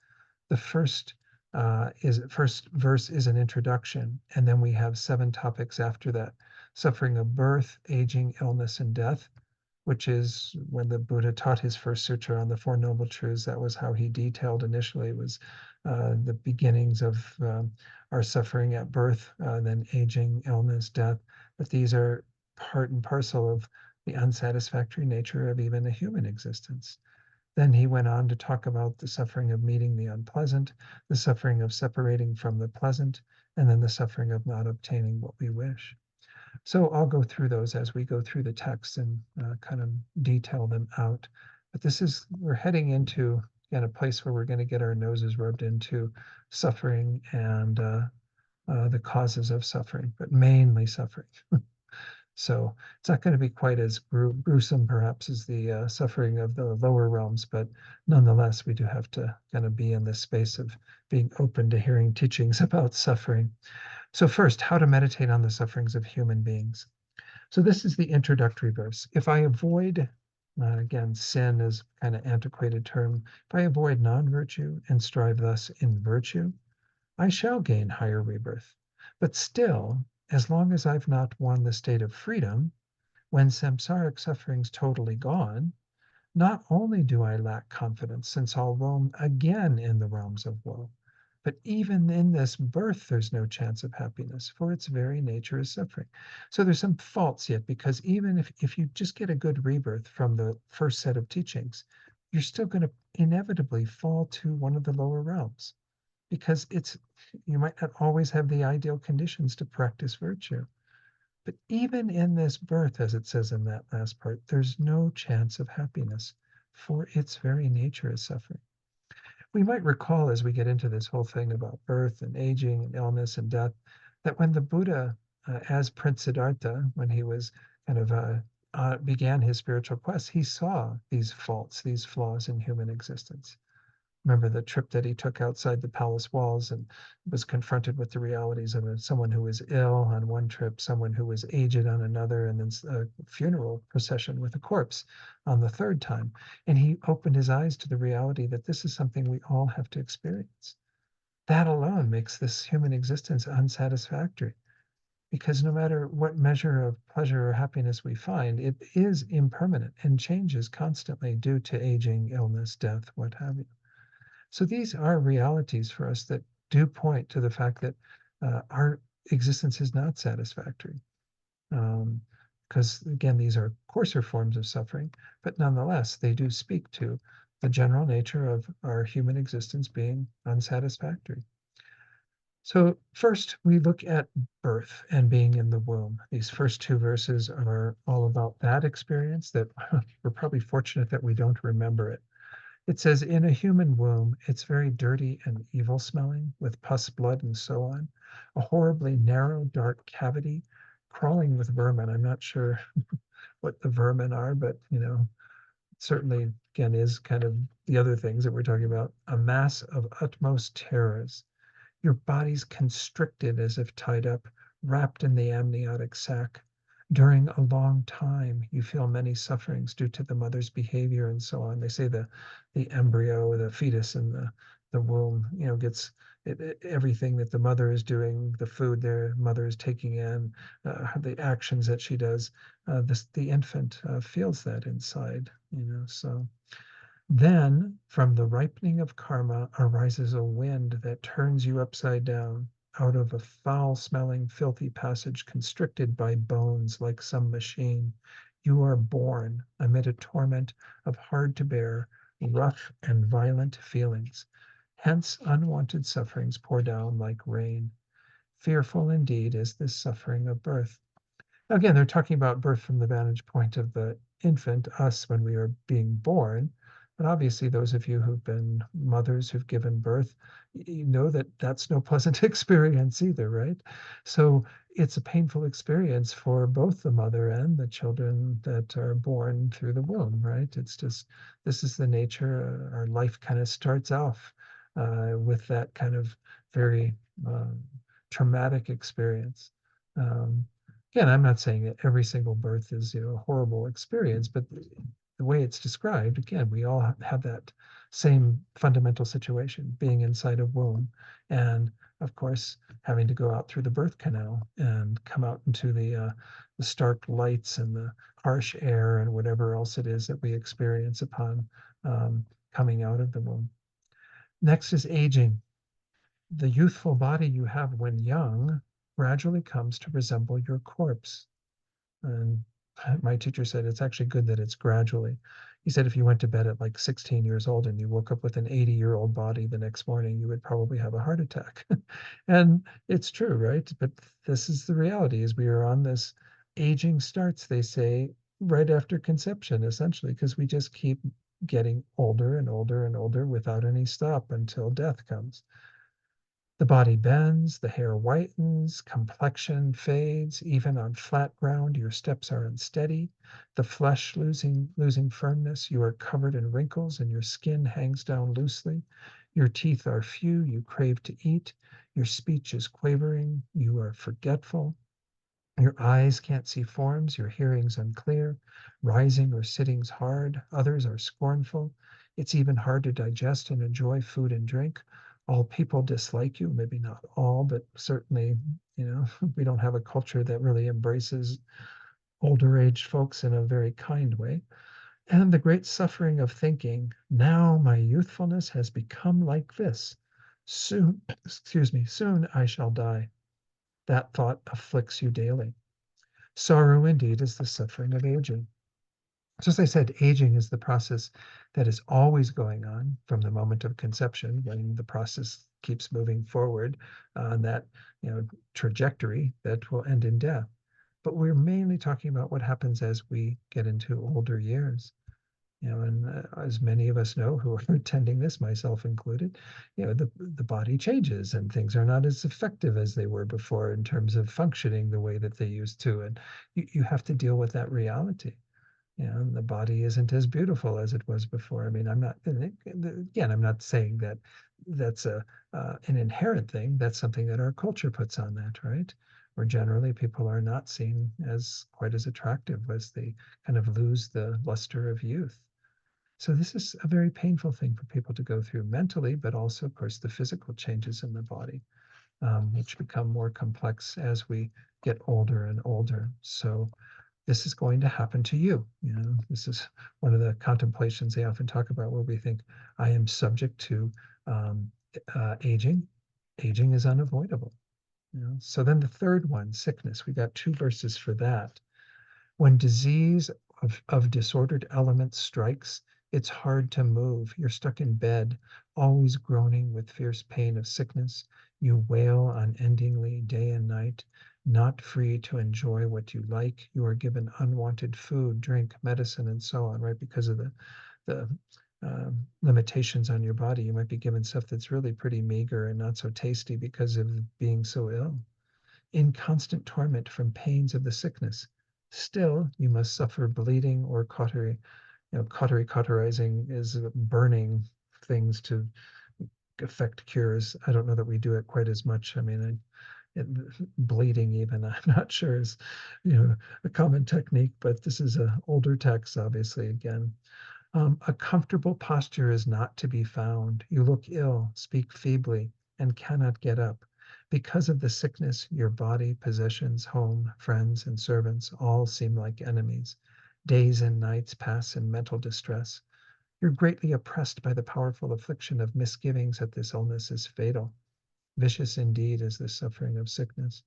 The first verse is an introduction, and then we have 7 topics after that: suffering of birth, aging, illness, and death, which is when the Buddha taught his first sutra on the Four Noble Truths. That was how he detailed initially, was the beginnings of our suffering at birth, then aging, illness, death. But these are part and parcel of the unsatisfactory nature of even a human existence. Then he went on to talk about the suffering of meeting the unpleasant, the suffering of separating from the pleasant, and then the suffering of not obtaining what we wish. So I'll go through those as we go through the text and kind of detail them out. But we're heading into, again, a place where we're going to get our noses rubbed into suffering and the causes of suffering, but mainly suffering. So it's not going to be quite as gruesome, perhaps, as the suffering of the lower realms, but nonetheless, we do have to kind of be in this space of being open to hearing teachings about suffering. So, first, how to meditate on the sufferings of human beings. So, this is the introductory verse. If I avoid, again, sin is kind of antiquated term. If I avoid non virtue and strive thus in virtue, I shall gain higher rebirth. But still, as long as I've not won the state of freedom, when samsaric suffering's totally gone, not only do I lack confidence, since I'll roam again in the realms of woe, but even in this birth, there's no chance of happiness, for its very nature is suffering. So there's some faults yet, because even if you just get a good rebirth from the first set of teachings, you're still going to inevitably fall to one of the lower realms, because you might not always have the ideal conditions to practice virtue. But even in this birth, as it says in that last part, there's no chance of happiness, for its very nature is suffering. We might recall as we get into this whole thing about birth and aging and illness and death, that when the Buddha, as Prince Siddhartha, when he was kind of began his spiritual quest, he saw these faults, these flaws in human existence. Remember the trip that he took outside the palace walls and was confronted with the realities of someone who was ill on one trip, someone who was aged on another, and then a funeral procession with a corpse on the third time. And he opened his eyes to the reality that this is something we all have to experience. That alone makes this human existence unsatisfactory, because no matter what measure of pleasure or happiness we find, it is impermanent and changes constantly due to aging, illness, death, what have you. So these are realities for us that do point to the fact that our existence is not satisfactory. Because again, these are coarser forms of suffering, but nonetheless, they do speak to the general nature of our human existence being unsatisfactory. So first, we look at birth and being in the womb. These first 2 verses are all about that experience that we're probably fortunate that we don't remember it. It says, in a human womb, it's very dirty and evil smelling, with pus, blood, and so on. A horribly narrow, dark cavity crawling with vermin. I'm not sure what the vermin are, but certainly again is kind of the other things that we're talking about. A mass of utmost terrors. Your body's constricted as if tied up, wrapped in the amniotic sac. During a long time, you feel many sufferings due to the mother's behavior and so on. They say the embryo, the fetus in the womb, gets everything that the mother is doing, the food their mother is taking in, the actions that she does. The infant feels that inside, so. Then, from the ripening of karma arises a wind that turns you upside down, out of a foul smelling, filthy passage constricted by bones like some machine. You are born amid a torment of hard to bear, rough and violent feelings. Hence, unwanted sufferings pour down like rain. Fearful indeed is this suffering of birth. Again, they're talking about birth from the vantage point of the infant, us, when we are being born. But obviously, those of you who've been mothers who've given birth, you know that that's no pleasant experience either, right? So it's a painful experience for both the mother and the children that are born through the womb, right? It's just, this is the nature. Our life kind of starts off with that kind of very traumatic experience. Um, Again, I'm not saying that every single birth is, a horrible experience, but the way it's described, again, we all have that same fundamental situation, being inside a womb, and of course, having to go out through the birth canal and come out into the stark lights and the harsh air and whatever else it is that we experience upon coming out of the womb. Next is aging. The youthful body you have when young gradually comes to resemble your corpse. And my teacher said it's actually good that it's gradually. He said if you went to bed at like 16 years old and you woke up with an 80-year-old body the next morning, you would probably have a heart attack. And it's true, right? But this is the reality is we are on this aging starts, they say, right after conception, essentially, because we just keep getting older and older and older without any stop until death comes. The body bends, the hair whitens, complexion fades, even on flat ground, your steps are unsteady, the flesh losing firmness, you are covered in wrinkles, and your skin hangs down loosely. Your teeth are few, you crave to eat, your speech is quavering, you are forgetful. Your eyes can't see forms, your hearing's unclear, rising or sitting's hard, others are scornful. It's even hard to digest and enjoy food and drink. All people dislike you, maybe not all, but certainly, we don't have a culture that really embraces older aged folks in a very kind way. And the great suffering of thinking, now my youthfulness has become like this. Soon, excuse me, soon I shall die. That thought afflicts you daily. Sorrow indeed is the suffering of aging. So, as I said, aging is the process that is always going on from the moment of conception when the process keeps moving forward on that trajectory that will end in death. But we're mainly talking about what happens as we get into older years. And as many of us know who are attending this, myself included, the body changes and things are not as effective as they were before in terms of functioning the way that they used to. And you have to deal with that reality. The body isn't as beautiful as it was before. I mean, again, I'm not saying that that's an inherent thing. That's something that our culture puts on that, right? Where generally people are not seen as quite as attractive as they kind of lose the luster of youth. So this is a very painful thing for people to go through mentally, but also, of course, the physical changes in the body, which become more complex as we get older and older. So this is going to happen to you. This is one of the contemplations they often talk about where we think, I am subject to um, aging. Aging is unavoidable. So then the third one, sickness, we got two verses for that. When disease of disordered elements strikes, it's hard to move. You're stuck in bed, always groaning with fierce pain of sickness. You wail unendingly day and night, not free to enjoy what you like. You are given unwanted food, drink, medicine, and so on, right? Because of the limitations on your body. You might be given stuff that's really pretty meager and not so tasty because of being so ill in constant torment from pains of the sickness. Still, you must suffer bleeding or cautery. Cauterizing is burning things to affect cures. I don't know that we do it quite as much. I mean, bleeding even, I'm not sure is, a common technique, but this is a older text, obviously, again. A comfortable posture is not to be found. You look ill, speak feebly, and cannot get up. Because of the sickness, your body, possessions, home, friends, and servants all seem like enemies. Days and nights pass in mental distress. You're greatly oppressed by the powerful affliction of misgivings that this illness is fatal. Vicious indeed is the suffering of sickness.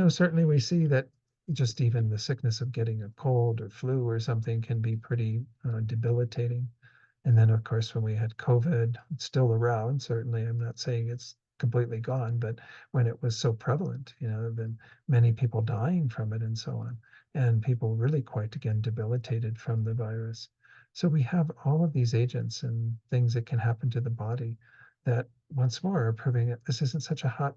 Certainly we see that just even the sickness of getting a cold or flu or something can be pretty debilitating. And then, of course, when we had COVID, it's still around. Certainly, I'm not saying it's completely gone, but when it was so prevalent, there have been many people dying from it and so on, and people really quite, again, debilitated from the virus. So we have all of these agents and things that can happen to the body that once more are proving that this isn't such a hot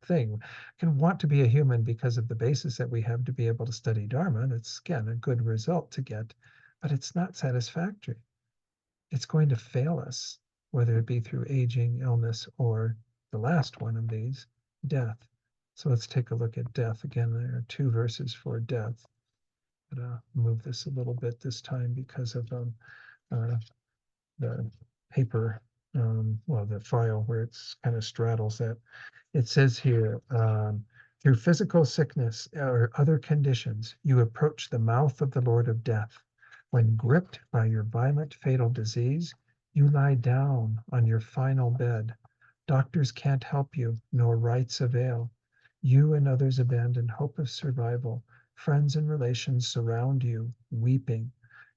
thing. Can want to be a human because of the basis that we have to be able to study Dharma. And it's, again, a good result to get, but it's not satisfactory. It's going to fail us, whether it be through aging, illness, or the last one of these, death. So let's take a look at death. Again, there are two verses for death. I'm going to move this a little bit this time because of uh, the paper, well, the file where it's kind of straddles that. It says here, through physical sickness or other conditions, you approach the mouth of the Lord of Death. When gripped by your violent, fatal disease, you lie down on your final bed. Doctors can't help you, nor rites avail. You and others abandon hope of survival. Friends and relations surround you, weeping.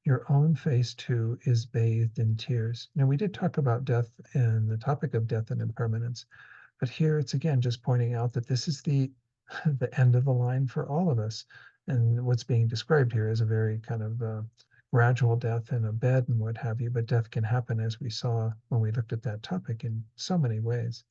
Your own face, too, is bathed in tears. Now, we did talk about death and the topic of death and impermanence. But here it's again just pointing out that this is the the end of the line for all of us. And what's being described here is a very kind of gradual death in a bed and what have you. But death can happen, as we saw when we looked at that topic, in so many ways.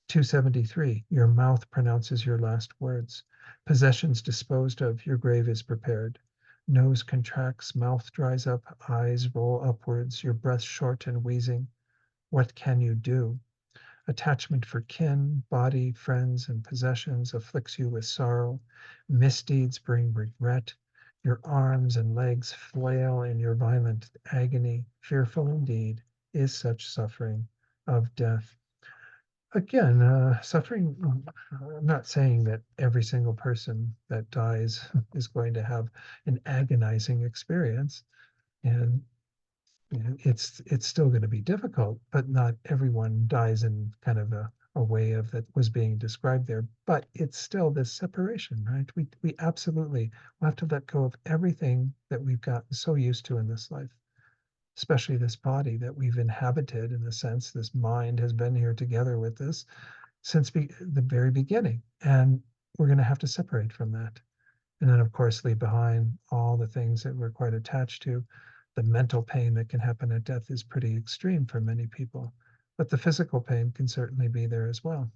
273, your mouth pronounces your last words. Possessions disposed of, your grave is prepared. Nose contracts, mouth dries up, eyes roll upwards, your breath short and wheezing. What can you do? Attachment for kin, body, friends, and possessions afflicts you with sorrow. Misdeeds bring regret. Your arms and legs flail in your violent agony. Fearful indeed is such suffering of death. Again, suffering, I'm not saying that every single person that dies is going to have an agonizing experience. And it's still going to be difficult, but not everyone dies in kind of a way of that was being described there. But it's still this separation, right? We absolutely will have to let go of everything that we've gotten so used to in this life, especially this body that we've inhabited in a sense. This mind has been here together with us since the very beginning, and we're going to have to separate from that. And then, of course, leave behind all the things that we're quite attached to. The mental pain that can happen at death is pretty extreme for many people, but the physical pain can certainly be there as well.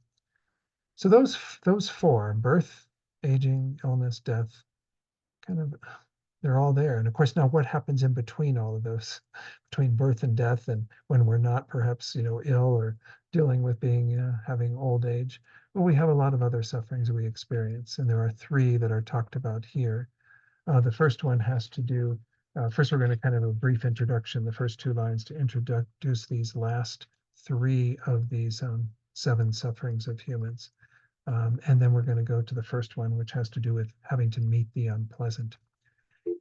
So those four: birth, aging, illness, death, kind of they're all there. And of course, now what happens in between all of those, between birth and death, and when we're not perhaps ill or dealing with being having old age? Well, we have a lot of other sufferings we experience, and there are three that are talked about here. The first one has to do, first, we're going to kind of a brief introduction, the first two lines to introduce these last three of these seven sufferings of humans. And then we're going to go to the first one, which has to do with having to meet the unpleasant.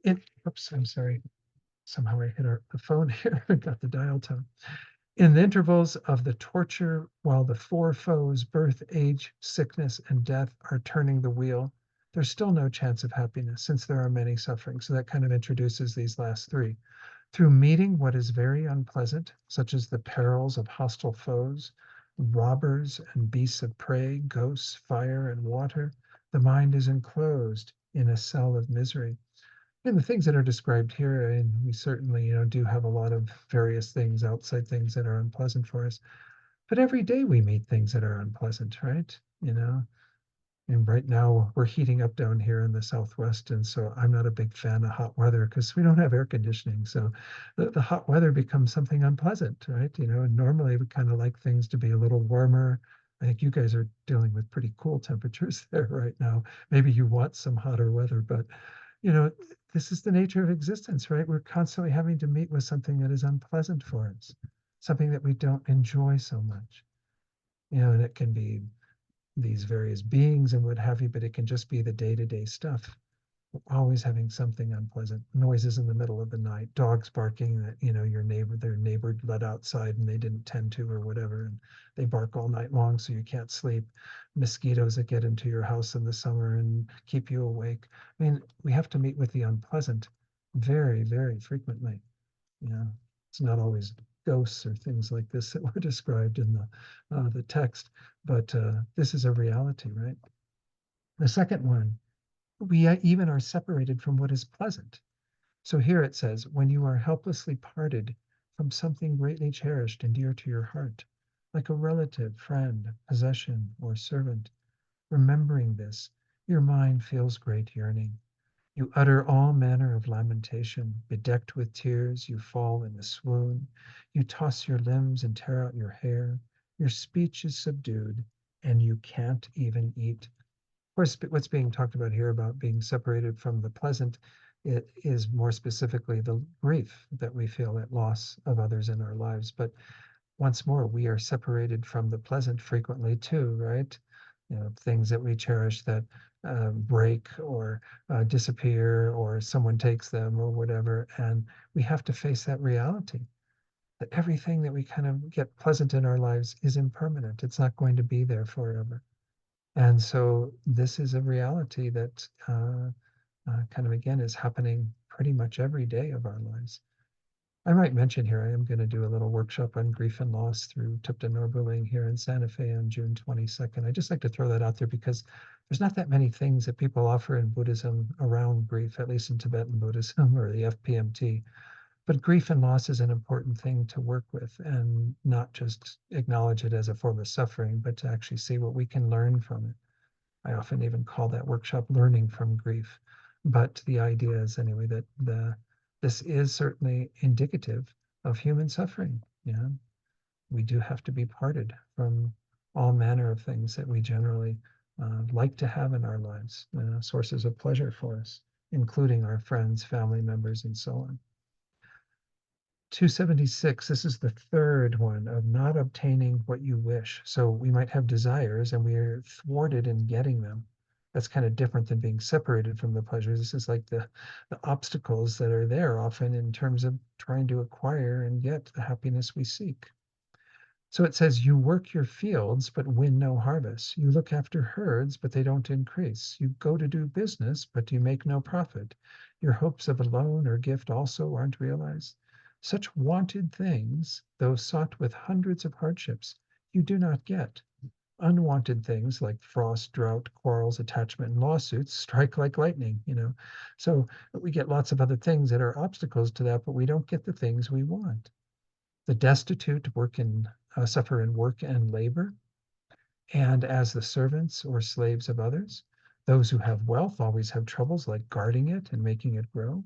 Oops, I'm sorry. Somehow I hit the phone here. I got the dial tone. In the intervals of the torture, while the four foes, birth, age, sickness, and death, are turning the wheel, there's still no chance of happiness since there are many sufferings. So that kind of introduces these last three. Through meeting what is very unpleasant, such as the perils of hostile foes, robbers and beasts of prey, ghosts, fire, and water, the mind is enclosed in a cell of misery. And the things that are described here, and we certainly, do have a lot of various things, outside things that are unpleasant for us. But every day we meet things that are unpleasant, right? And right now we're heating up down here in the Southwest. And so I'm not a big fan of hot weather because we don't have air conditioning. So the hot weather becomes something unpleasant, right? And normally we kind of like things to be a little warmer. I think you guys are dealing with pretty cool temperatures there right now. Maybe you want some hotter weather, but you know, this is the nature of existence, right? We're constantly having to meet with something that is unpleasant for us, something that we don't enjoy so much. And it can be these various beings and what have you, but it can just be the day-to-day stuff. We're always having something unpleasant. Noises in the middle of the night, dogs barking that, their neighbor let outside and they didn't tend to or whatever. And they bark all night long so you can't sleep. Mosquitoes that get into your house in the summer and keep you awake. I mean, we have to meet with the unpleasant very, very frequently. You know, it's not always ghosts or things like this that were described in the text. But this is a reality, right? The second one, we even are separated from what is pleasant. So here it says, when you are helplessly parted from something greatly cherished and dear to your heart, like a relative, friend, possession, or servant, remembering this, your mind feels great yearning. You utter all manner of lamentation. Bedecked with tears, you fall in a swoon. You toss your limbs and tear out your hair. Your speech is subdued, and you can't even eat. Of course, what's being talked about here about being separated from the pleasant, it is more specifically the grief that we feel at loss of others in our lives. But once more, we are separated from the pleasant frequently too, right? Things that we cherish that break or disappear, or someone takes them or whatever. And we have to face that reality that everything that we kind of get pleasant in our lives is impermanent. It's not going to be there forever. And so this is a reality that kind of again is happening pretty much every day of our lives. I might mention here, I am going to do a little workshop on grief and loss through Tupta Norbuling here in Santa Fe on June 22nd. I just like to throw that out there because there's not that many things that people offer in Buddhism around grief, at least in Tibetan Buddhism or the FPMT. But grief and loss is an important thing to work with and not just acknowledge it as a form of suffering, but to actually see what we can learn from it. I often even call that workshop learning from grief. But the idea is anyway that this is certainly indicative of human suffering. We do have to be parted from all manner of things that we generally like to have in our lives, sources of pleasure for us, including our friends, family members, and so on. 276, this is the third one of not obtaining what you wish. So we might have desires and we are thwarted in getting them. That's kind of different than being separated from the pleasures. This is like the obstacles that are there often in terms of trying to acquire and get the happiness we seek. So it says, you work your fields, but win no harvest. You look after herds, but they don't increase. You go to do business, but you make no profit. Your hopes of a loan or gift also aren't realized. Such wanted things, though sought with hundreds of hardships, you do not get. Unwanted things like frost, drought, quarrels, attachment, and lawsuits strike like lightning. So we get lots of other things that are obstacles to that, but we don't get the things we want. The destitute suffer in work and labor, and as the servants or slaves of others. Those who have wealth always have troubles like guarding it and making it grow.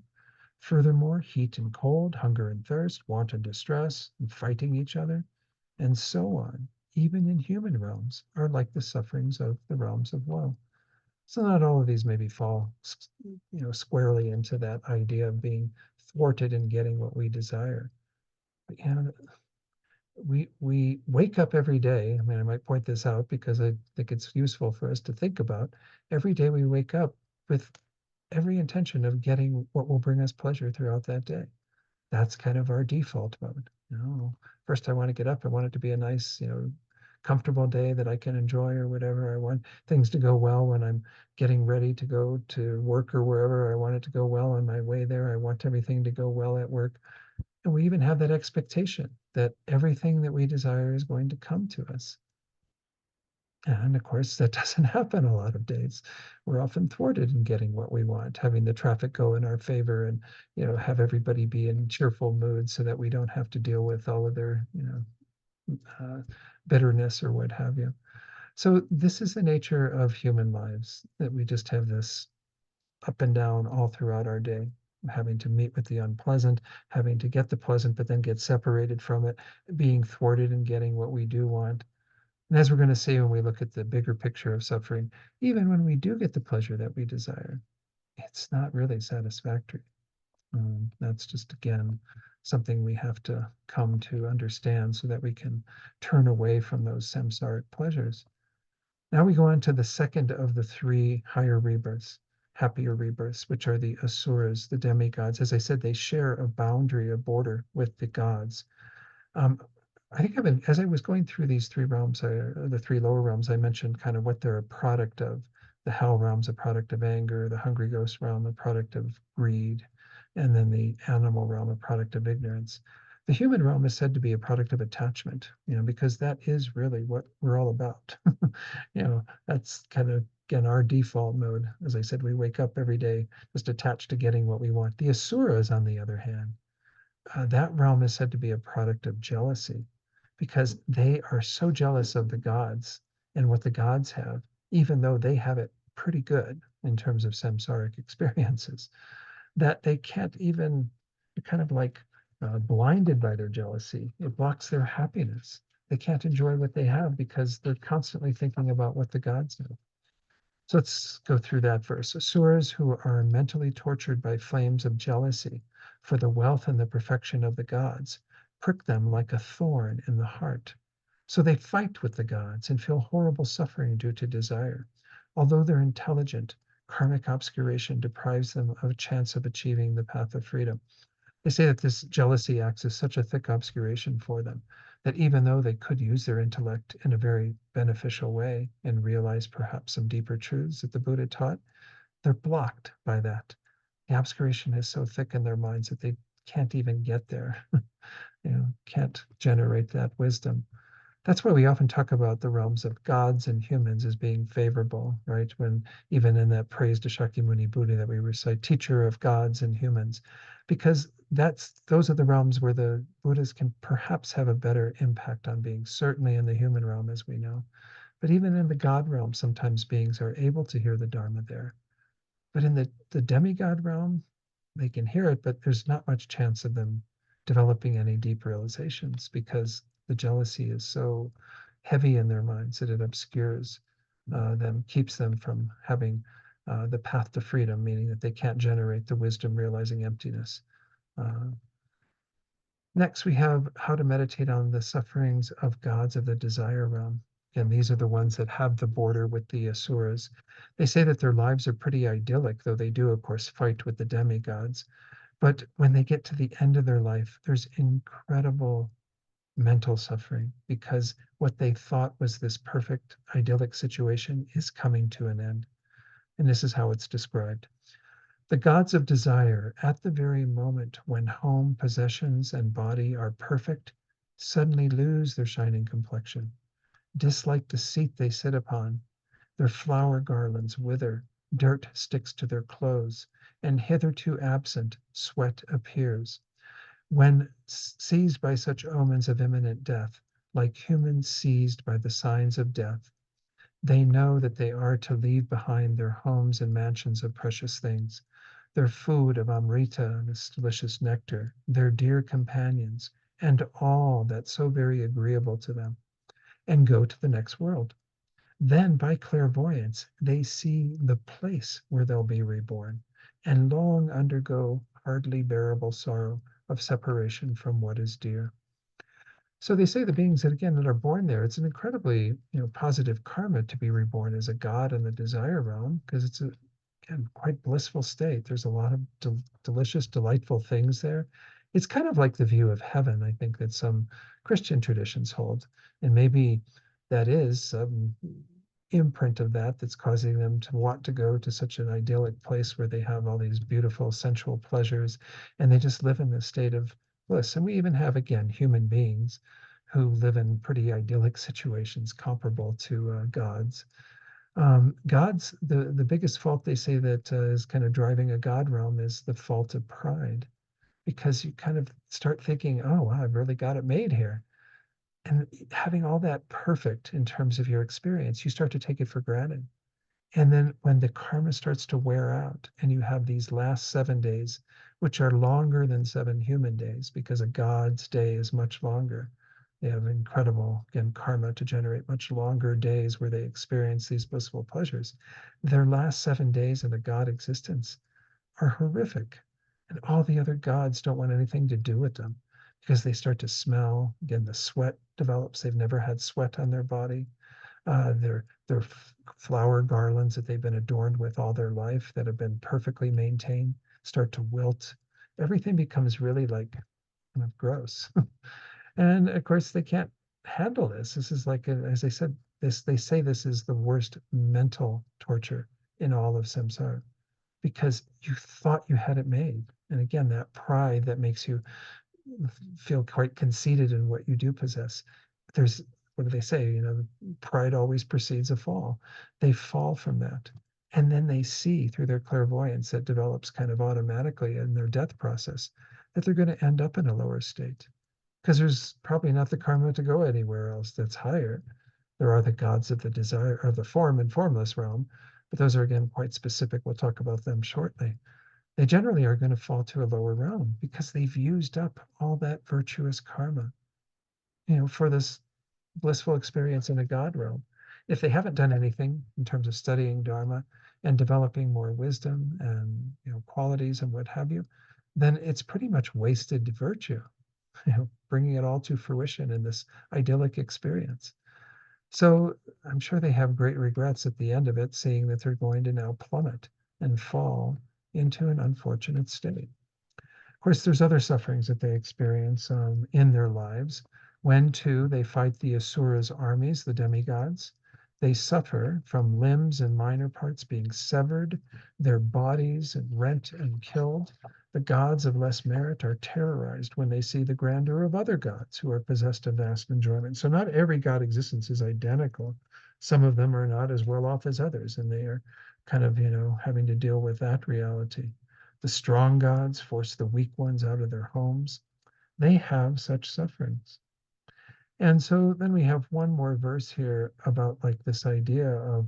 Furthermore, heat and cold, hunger and thirst, want and distress, and fighting each other, and so on, even in human realms, are like the sufferings of the realms of woe. So not all of these maybe fall, squarely into that idea of being thwarted in getting what we desire. But we wake up every day. I mean, I might point this out because I think it's useful for us to think about. Every day we wake up with every intention of getting what will bring us pleasure throughout that day. That's kind of our default mode. First I want to get up. I want it to be a nice, comfortable day that I can enjoy or whatever. I want things to go well when I'm getting ready to go to work or wherever. I want it to go well on my way there. I want everything to go well at work. And we even have that expectation that everything that we desire is going to come to us. And of course, that doesn't happen a lot of days. We're often thwarted in getting what we want, having the traffic go in our favor and, have everybody be in cheerful mood so that we don't have to deal with all of their, uh, bitterness or what have you. So this is the nature of human lives, that we just have this up and down all throughout our day, having to meet with the unpleasant, having to get the pleasant, but then get separated from it, being thwarted in getting what we do want. And as we're going to see when we look at the bigger picture of suffering, even when we do get the pleasure that we desire, it's not really satisfactory. That's just, again, something we have to come to understand so that we can turn away from those samsaric pleasures. Now we go on to the second of the three higher rebirths, happier rebirths, which are the asuras, the demigods. As I said, they share a boundary, a border with the gods. Um, I think as I was going through these three realms, the three lower realms, I mentioned kind of what they're a product of. The hell realm's a product of anger, the hungry ghost realm, a product of greed, and then the animal realm, a product of ignorance. The human realm is said to be a product of attachment, because that is really what we're all about. That's kind of, again, our default mode. As I said, we wake up every day just attached to getting what we want. The asuras, on the other hand, that realm is said to be a product of jealousy because they are so jealous of the gods and what the gods have, even though they have it pretty good in terms of samsaric experiences, that they can't even, they're kind of like blinded by their jealousy. It blocks their happiness. They can't enjoy what they have because they're constantly thinking about what the gods have. So let's go through that verse. Asuras who are mentally tortured by flames of jealousy for the wealth and the perfection of the gods prick them like a thorn in the heart. So they fight with the gods and feel horrible suffering due to desire. Although they're intelligent, karmic obscuration deprives them of a chance of achieving the path of freedom. They say that this jealousy acts as such a thick obscuration for them that even though they could use their intellect in a very beneficial way and realize perhaps some deeper truths that the Buddha taught, they're blocked by that. The obscuration is so thick in their minds that they can't even get there, can't generate that wisdom. That's why we often talk about the realms of gods and humans as being favorable, right? When even in that praise to Shakyamuni Buddha that we recite, teacher of gods and humans, because those are the realms where the Buddhas can perhaps have a better impact on beings, certainly in the human realm, as we know. But even in the God realm, sometimes beings are able to hear the Dharma there. But in the demigod realm, they can hear it, but there's not much chance of them developing any deep realizations because the jealousy is so heavy in their minds that it obscures them, keeps them from having the path to freedom, meaning that they can't generate the wisdom realizing emptiness. Uh, Next, we have how to meditate on the sufferings of gods of the desire realm. Again, these are the ones that have the border with the asuras. They say that their lives are pretty idyllic, though they do, of course, fight with the demigods. But when they get to the end of their life, there's incredible mental suffering because what they thought was this perfect idyllic situation is coming to an end. And this is how it's described. The gods of desire, at the very moment when home, possessions, and body are perfect, suddenly lose their shining complexion. Dislike the seat they sit upon. Their flower garlands wither, dirt sticks to their clothes, and hitherto absent sweat appears. When seized by such omens of imminent death, like humans seized by the signs of death, they know that they are to leave behind their homes and mansions of precious things, their food of amrita, this delicious nectar, their dear companions, and all that's so very agreeable to them, and go to the next world. Then, by clairvoyance, they see the place where they'll be reborn, and long undergo hardly bearable sorrow of separation from what is dear. So they say the beings that again that are born there, it's an incredibly positive karma to be reborn as a god in the desire realm because it's a again quite blissful state. There's a lot of delicious, delightful things there. It's kind of like the view of heaven, I think, that some Christian traditions hold, and maybe that is some imprint of that that's causing them to want to go to such an idyllic place where they have all these beautiful sensual pleasures, and they just live in this state of bliss. And we even have again human beings who live in pretty idyllic situations comparable to gods. Gods, the biggest fault they say that is kind of driving a god realm is the fault of pride, because you kind of start thinking, oh, wow, I've really got it made here. And having all that perfect in terms of your experience, you start to take it for granted. And then when the karma starts to wear out and you have these last 7 days, which are longer than 7 human days, because a god's day is much longer. They have incredible, again, karma to generate much longer days where they experience these blissful pleasures. Their last 7 days of the god existence are horrific. And all the other gods don't want anything to do with them because they start to smell. Again, the sweat develops. They've never had sweat on their body. Their flower garlands that they've been adorned with all their life that have been perfectly maintained start to wilt. Everything becomes really like kind of gross. And of course, they can't handle this. This is like, as I said, they say this is the worst mental torture in all of samsara because you thought you had it made. And again, that pride that makes you feel quite conceited in what you do possess. There's, what do they say? Pride always precedes a fall. They fall from that. And then they see through their clairvoyance that develops kind of automatically in their death process that they're going to end up in a lower state because there's probably not the karma to go anywhere else that's higher. There are the gods of the desire of the form and formless realm, but those are again quite specific. We'll talk about them shortly. They generally are going to fall to a lower realm because they've used up all that virtuous karma, for this blissful experience in a God realm. If they haven't done anything in terms of studying Dharma and developing more wisdom and qualities and what have you, then it's pretty much wasted virtue, bringing it all to fruition in this idyllic experience. So I'm sure they have great regrets at the end of it, seeing that they're going to now plummet and fall into an unfortunate state. Of course, there's other sufferings that they experience in their lives. When, too, they fight the Asura's armies, the demigods, they suffer from limbs and minor parts being severed, their bodies rent and killed. The gods of less merit are terrorized when they see the grandeur of other gods who are possessed of vast enjoyment. So not every god existence is identical. Some of them are not as well off as others, and they are kind of, having to deal with that reality. The strong gods force the weak ones out of their homes. They have such sufferings. And so then we have one more verse here about like this idea of,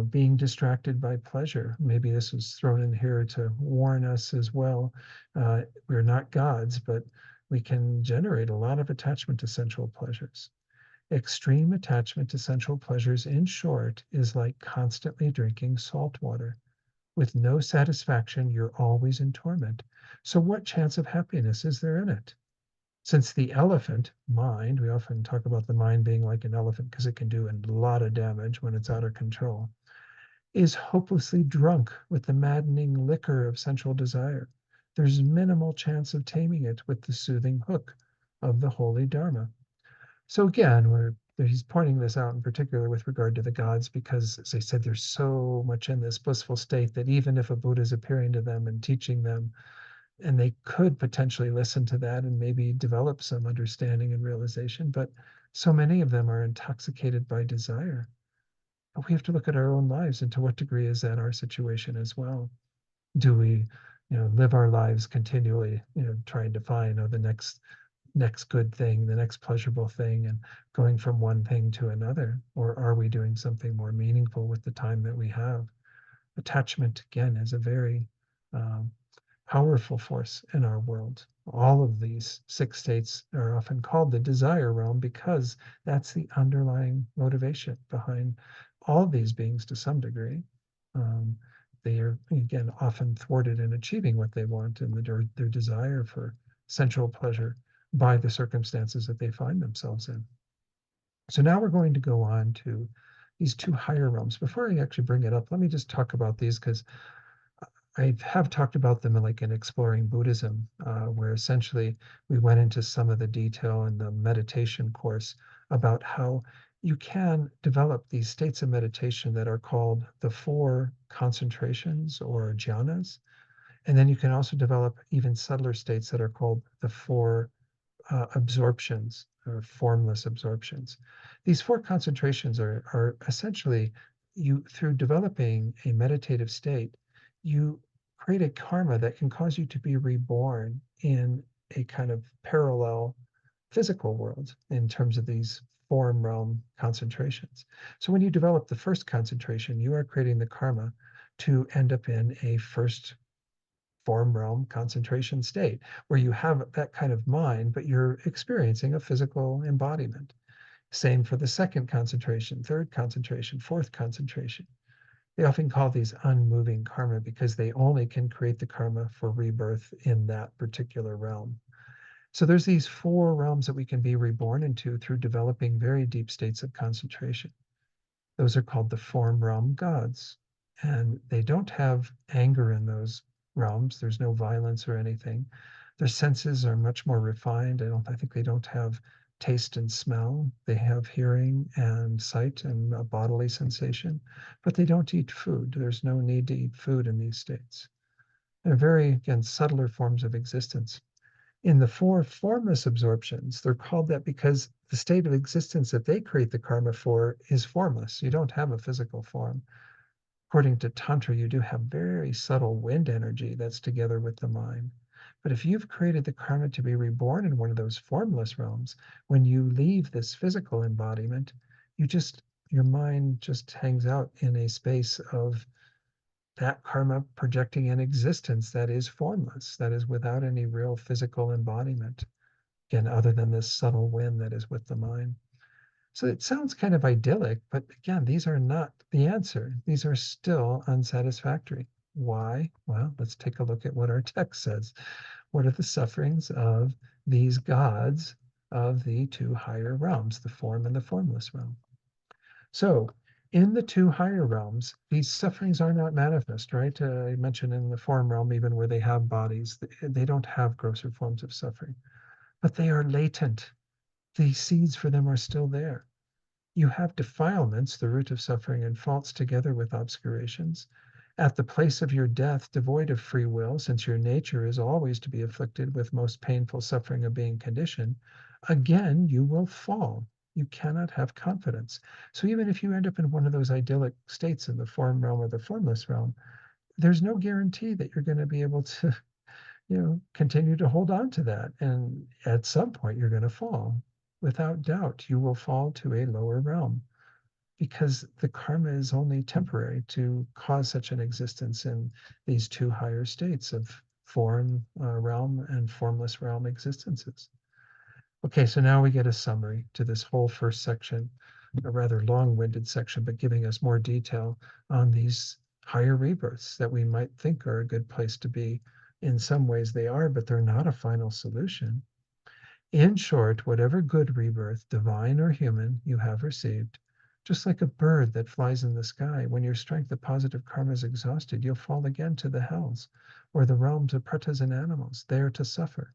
being distracted by pleasure. Maybe this was thrown in here to warn us as well. We're not gods, but we can generate a lot of attachment to sensual pleasures. Extreme attachment to sensual pleasures, in short, is like constantly drinking salt water. With no satisfaction, you're always in torment. So, what chance of happiness is there in it? Since the elephant, mind, we often talk about the mind being like an elephant because it can do a lot of damage when it's out of control, is hopelessly drunk with the maddening liquor of sensual desire. There's minimal chance of taming it with the soothing hook of the holy Dharma. So again, he's pointing this out in particular with regard to the gods, because as I said, they're so much in this blissful state that even if a Buddha is appearing to them and teaching them, and they could potentially listen to that and maybe develop some understanding and realization, but so many of them are intoxicated by desire. But we have to look at our own lives and to what degree is that our situation as well? Do we, live our lives continually, trying to find, the next good thing, the next pleasurable thing, and going from one thing to another? Or are we doing something more meaningful with the time that we have? Attachment, again, is a very um, powerful force in our world. All of these six states are often called the desire realm because that's the underlying motivation behind all of these beings to some degree. Um, they are, again, often thwarted in achieving what they want and their desire for sensual pleasure by the circumstances that they find themselves in. So now we're going to go on to these two higher realms. Before I actually bring it up, let me just talk about these because I have talked about them like in Exploring Buddhism, where essentially we went into some of the detail in the meditation course about how you can develop these states of meditation that are called the four concentrations or jhanas. And then you can also develop even subtler states that are called the four absorptions or formless absorptions. These four concentrations are essentially you, through developing a meditative state, you create a karma that can cause you to be reborn in a kind of parallel physical world in terms of these form realm concentrations. So when you develop the first concentration, you are creating the karma to end up in a first form realm concentration state where you have that kind of mind, but you're experiencing a physical embodiment. Same for the second concentration, third concentration, fourth concentration. They often call these unmoving karma because they only can create the karma for rebirth in that particular realm. So there's these four realms that we can be reborn into through developing very deep states of concentration. Those are called the form realm gods. And they don't have anger in those realms. There's no violence or anything. Their senses are much more refined. I think they don't have taste and smell. They have hearing and sight and a bodily sensation, but they don't eat food. There's no need to eat food in these states. They're very, again, subtler forms of existence. In the four formless absorptions, they're called that because the state of existence that they create the karma for is formless. You don't have a physical form. According to Tantra, you do have very subtle wind energy that's together with the mind. But if you've created the karma to be reborn in one of those formless realms, when you leave this physical embodiment, your mind just hangs out in a space of that karma projecting an existence that is formless, that is without any real physical embodiment, again, other than this subtle wind that is with the mind. So it sounds kind of idyllic, but again, these are not the answer. These are still unsatisfactory. Why? Well, let's take a look at what our text says. What are the sufferings of these gods of the two higher realms, the form and the formless realm? So, in the two higher realms, these sufferings are not manifest, right? I mentioned in the form realm, even where they have bodies, they don't have grosser forms of suffering, but they are latent. The seeds for them are still there. You have defilements, the root of suffering, and faults together with obscurations. At the place of your death, devoid of free will, since your nature is always to be afflicted with most painful suffering of being conditioned, again you will fall. You cannot have confidence. So even if you end up in one of those idyllic states in the form realm or the formless realm, there's no guarantee that you're going to be able to, continue to hold on to that. And at some point you're going to fall. Without doubt, you will fall to a lower realm because the karma is only temporary to cause such an existence in these two higher states of form realm and formless realm existences. Okay, so now we get a summary to this whole first section, a rather long-winded section, but giving us more detail on these higher rebirths that we might think are a good place to be. In some ways they are, but they're not a final solution. In short, whatever good rebirth, divine or human, you have received, just like a bird that flies in the sky, when your strength of positive karma is exhausted, you'll fall again to the hells or the realms of pretas and animals, there to suffer.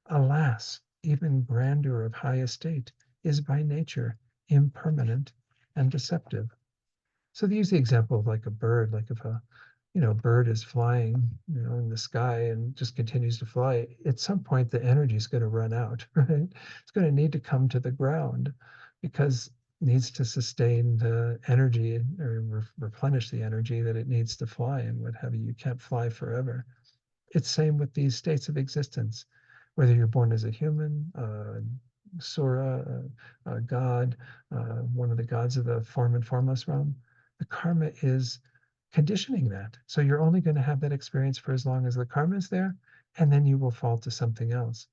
Alas, even grandeur of high estate is by nature impermanent and deceptive. So they use the example of like a bird, like if a bird is flying, in the sky and just continues to fly, at some point the energy is going to run out, right? It's going to need to come to the ground because it needs to sustain the energy or replenish the energy that it needs to fly and what have you. You can't fly forever. It's same with these states of existence, whether you're born as a human, Sura, God, one of the gods of the form and formless realm. The karma is conditioning that. So you're only going to have that experience for as long as the karma is there, and then you will fall to something else.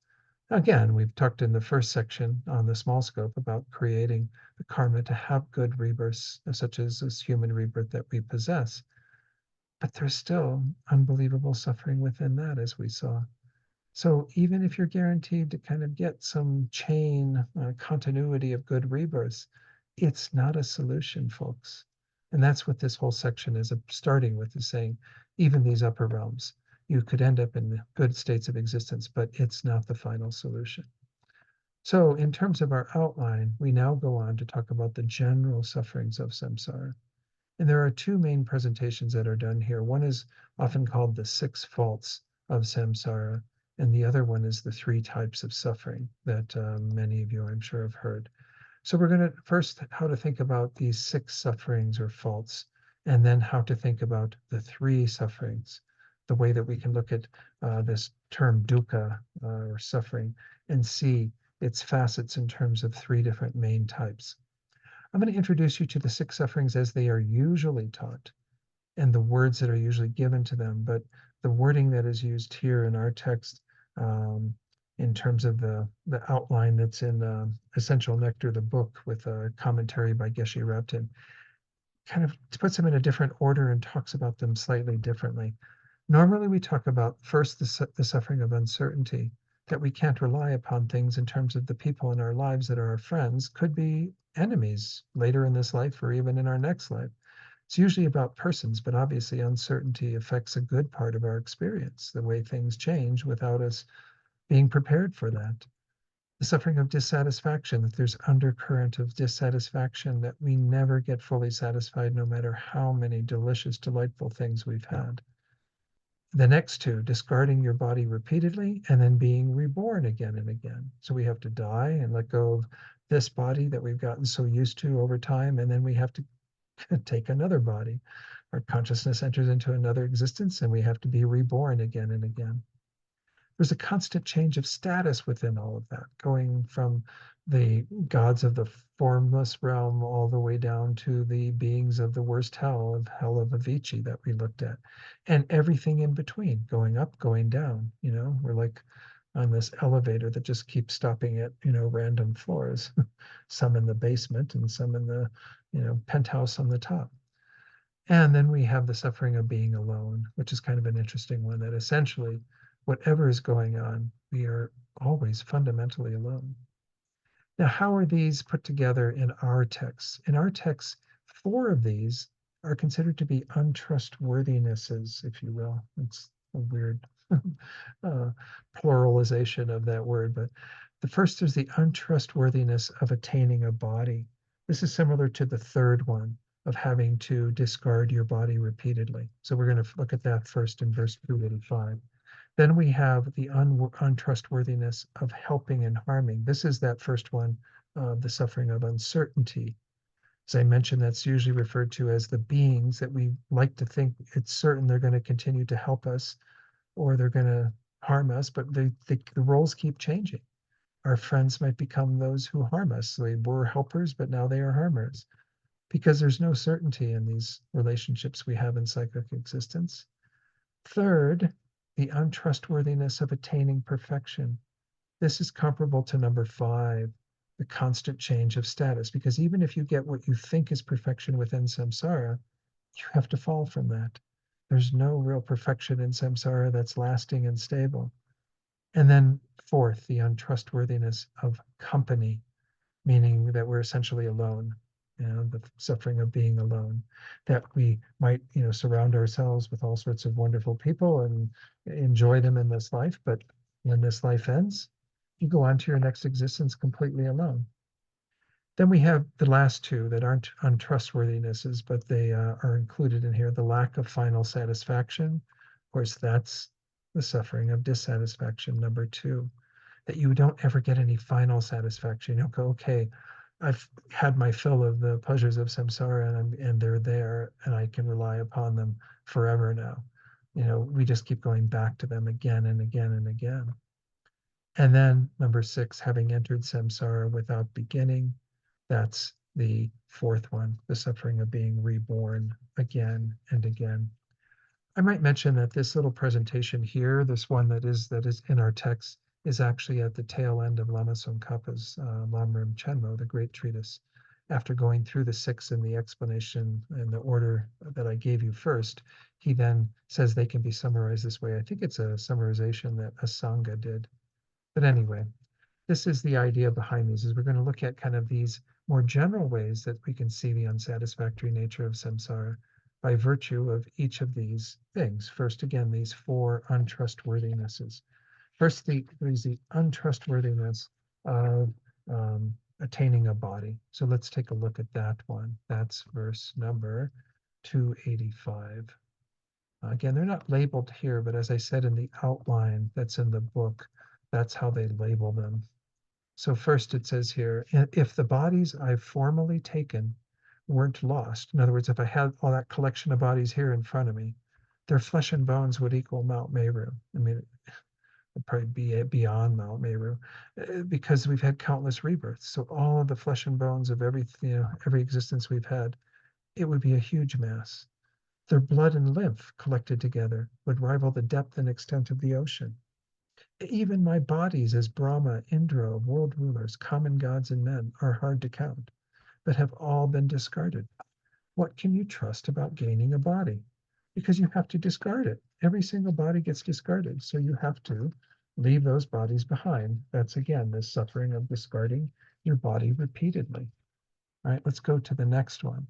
Again, we've talked in the first section on the small scope about creating the karma to have good rebirths, such as this human rebirth that we possess. But there's still unbelievable suffering within that, as we saw. So even if you're guaranteed to kind of get some chain continuity of good rebirths, it's not a solution, folks. And that's what this whole section is starting with, is saying, even these upper realms, you could end up in good states of existence, but it's not the final solution. So in terms of our outline, we now go on to talk about the general sufferings of samsara. And there are two main presentations that are done here. One is often called the six faults of samsara, and the other one is the three types of suffering that many of you, I'm sure, have heard. So we're going to first how to think about these six sufferings or faults, and then how to think about the three sufferings, the way that we can look at this term dukkha or suffering and see its facets in terms of three different main types. I'm going to introduce you to the six sufferings as they are usually taught and the words that are usually given to them, but the wording that is used here in our text um, in terms of the outline that's in Essential Nectar, the book with a commentary by Geshe Rabten, kind of puts them in a different order and talks about them slightly differently. Normally, we talk about first the suffering of uncertainty, that we can't rely upon things in terms of the people in our lives that are our friends, could be enemies later in this life or even in our next life. It's usually about persons, but obviously uncertainty affects a good part of our experience, the way things change without us being prepared for that. The suffering of dissatisfaction, that there's undercurrent of dissatisfaction, that we never get fully satisfied no matter how many delicious, delightful things we've had. The next two, discarding your body repeatedly and then being reborn again and again. So we have to die and let go of this body that we've gotten so used to over time, and then we have to take another body. Our consciousness enters into another existence and we have to be reborn again and again. There's a constant change of status within all of that, going from the gods of the formless realm all the way down to the beings of the worst hell of Avicii that we looked at, and everything in between, going up, going down. We're like on this elevator that just keeps stopping at random floors, some in the basement and some in the penthouse on the top. And then we have the suffering of being alone, which is kind of an interesting one, that essentially, whatever is going on, we are always fundamentally alone. Now, how are these put together in our texts? In our texts, four of these are considered to be untrustworthinesses, if you will. It's a weird uh, pluralization of that word, but the first is the untrustworthiness of attaining a body. This is similar to the third one of having to discard your body repeatedly. So we're going to look at that first in verse 285. Then we have the untrustworthiness of helping and harming. This is that first one, the suffering of uncertainty. As I mentioned, that's usually referred to as the beings that we like to think it's certain they're going to continue to help us or they're going to harm us, but the roles keep changing. Our friends might become those who harm us. They were helpers, but now they are harmers because there's no certainty in these relationships we have in psychic existence. Third, the untrustworthiness of attaining perfection. This is comparable to number 5, the constant change of status, because even if you get what you think is perfection within samsara, you have to fall from that. There's no real perfection in samsara that's lasting and stable. And then fourth, the untrustworthiness of company, meaning that we're essentially alone, the suffering of being alone, that we might, surround ourselves with all sorts of wonderful people and enjoy them in this life. But when this life ends, you go on to your next existence completely alone. Then we have the last two that aren't untrustworthinesses, but they are included in here. The lack of final satisfaction. Of course, that's the suffering of dissatisfaction, number 2, that you don't ever get any final satisfaction. You don't go, okay, I've had my fill of the pleasures of samsara and they're there and I can rely upon them forever now. We just keep going back to them again and again and again. And then number 6, having entered samsara without beginning, that's the fourth one, the suffering of being reborn again and again. I might mention that this little presentation here, this one that is in our text, is actually at the tail end of Lama Tsongkhapa's Lamrim Chenmo, the great treatise. After going through the 6 in the explanation in the order that I gave you first, he then says they can be summarized this way. I think it's a summarization that Asanga did. But anyway, this is the idea behind these, is we're going to look at kind of these more general ways that we can see the unsatisfactory nature of samsara by virtue of each of these things. First, again, these 4 untrustworthinesses. First, there's the untrustworthiness of attaining a body. So let's take a look at that one. That's verse number 285. Again, they're not labeled here, but as I said in the outline that's in the book, that's how they label them. So first it says here, if the bodies I've formally taken weren't lost, in other words, if I had all that collection of bodies here in front of me, their flesh and bones would equal Mount Meru. I mean, it'd probably be beyond Mount Meru, because we've had countless rebirths. So all of the flesh and bones of every existence we've had, it would be a huge mass. Their blood and lymph collected together would rival the depth and extent of the ocean. Even my bodies as Brahma, Indra, world rulers, common gods and men are hard to count, but have all been discarded. What can you trust about gaining a body? Because you have to discard it. Every single body gets discarded. So you have to leave those bodies behind. That's again, this suffering of discarding your body repeatedly. All right, let's go to the next one.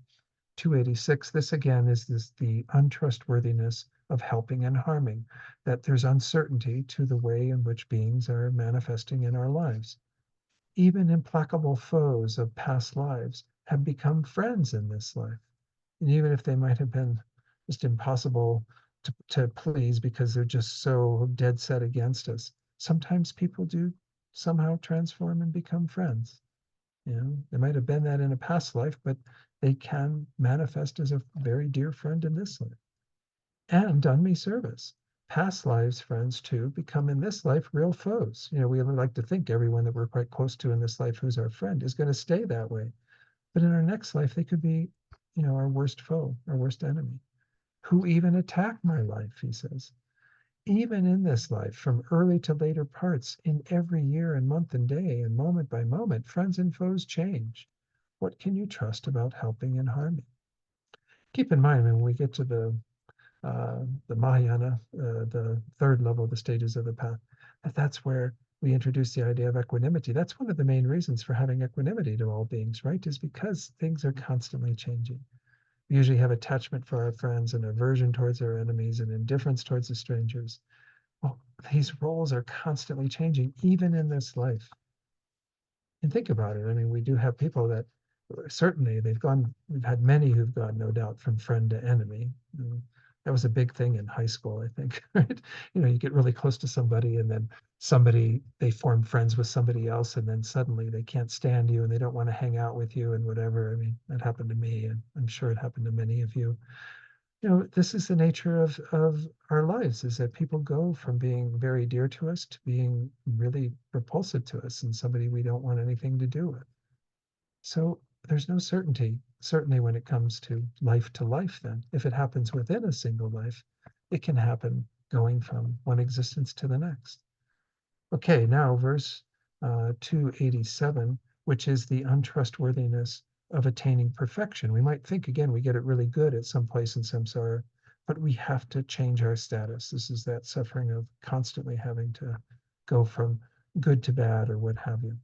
286. This again is the untrustworthiness of helping and harming, that there's uncertainty to the way in which beings are manifesting in our lives. Even implacable foes of past lives have become friends in this life. And even if they might have been just impossible to please because they're just so dead set against us. Sometimes people do somehow transform and become friends. You know, they might have been that in a past life, but they can manifest as a very dear friend in this life and done me service. Past lives friends too become in this life real foes. You know, we like to think everyone that we're quite close to in this life who's our friend is going to stay that way. But in our next life, they could be, our worst foe, our worst enemy, who even attack my life, he says. Even in this life, from early to later parts, in every year and month and day and moment by moment, friends and foes change. What can you trust about helping and harming? Keep in mind, when we get to the Mahayana, the third level, the stages of the path, that's where we introduce the idea of equanimity. That's one of the main reasons for having equanimity to all beings, right? Is because things are constantly changing. We usually have attachment for our friends and aversion towards our enemies and indifference towards the strangers. Well, these roles are constantly changing, even in this life. And think about it. I mean, we do have people that certainly we've had many who've gone, no doubt, from friend to enemy. That was a big thing in high school, I think, right? You get really close to somebody and then they form friends with somebody else and then suddenly they can't stand you and they don't want to hang out with you and whatever. I mean, that happened to me and I'm sure it happened to many of you. This is the nature of our lives, is that people go from being very dear to us to being really repulsive to us and somebody we don't want anything to do with. So there's no certainty, certainly when it comes to life, then. If it happens within a single life, it can happen going from one existence to the next. Okay, now verse 287, which is the untrustworthiness of attaining perfection. We might think, again, we get it really good at some place in samsara, but we have to change our status. This is that suffering of constantly having to go from good to bad or what have you.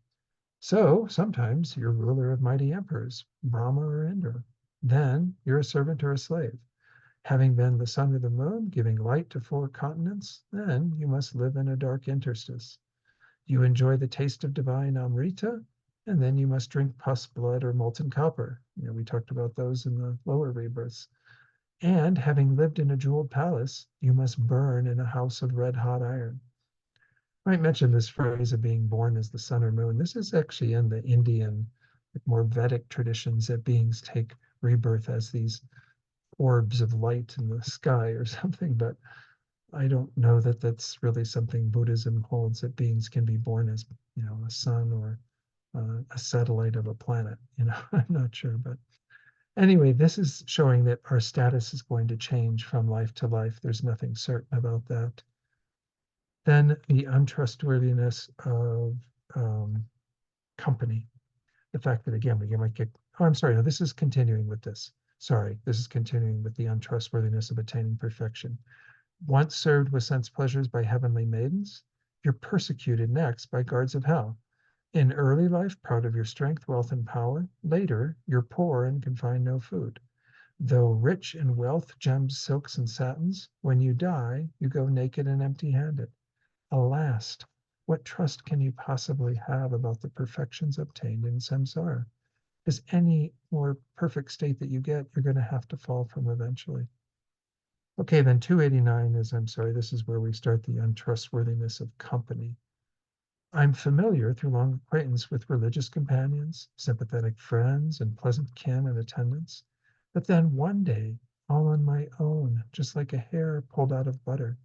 So sometimes you're ruler of mighty emperors, Brahma or Indra. Then you're a servant or a slave. Having been the sun or the moon, giving light to four continents, then you must live in a dark interstice. You enjoy the taste of divine Amrita, and then you must drink pus, blood, or molten copper. We talked about those in the lower rebirths. And having lived in a jeweled palace, you must burn in a house of red hot iron. I might mention this phrase of being born as the sun or moon. This is actually in the Indian, more Vedic traditions, that beings take rebirth as these orbs of light in the sky or something, but I don't know that that's really something Buddhism holds, that beings can be born as, a sun or a satellite of a planet. I'm not sure, but anyway, this is showing that our status is going to change from life to life. There's nothing certain about that. Then the untrustworthiness of company. The fact that, again, we might get, oh, I'm sorry, no, this is continuing with this. Sorry, this is continuing with the untrustworthiness of attaining perfection. Once served with sense pleasures by heavenly maidens, you're persecuted next by guards of hell. In early life, proud of your strength, wealth, and power. Later, you're poor and can find no food. Though rich in wealth, gems, silks, and satins, when you die, you go naked and empty handed. Alas, what trust can you possibly have about the perfections obtained in samsara? Because any more perfect state that you get, you're going to have to fall from eventually. Okay, then 289 is, I'm sorry, this is where we start the untrustworthiness of company. I'm familiar through long acquaintance with religious companions, sympathetic friends, and pleasant kin and attendants. But then one day, all on my own, just like a hare pulled out of butter,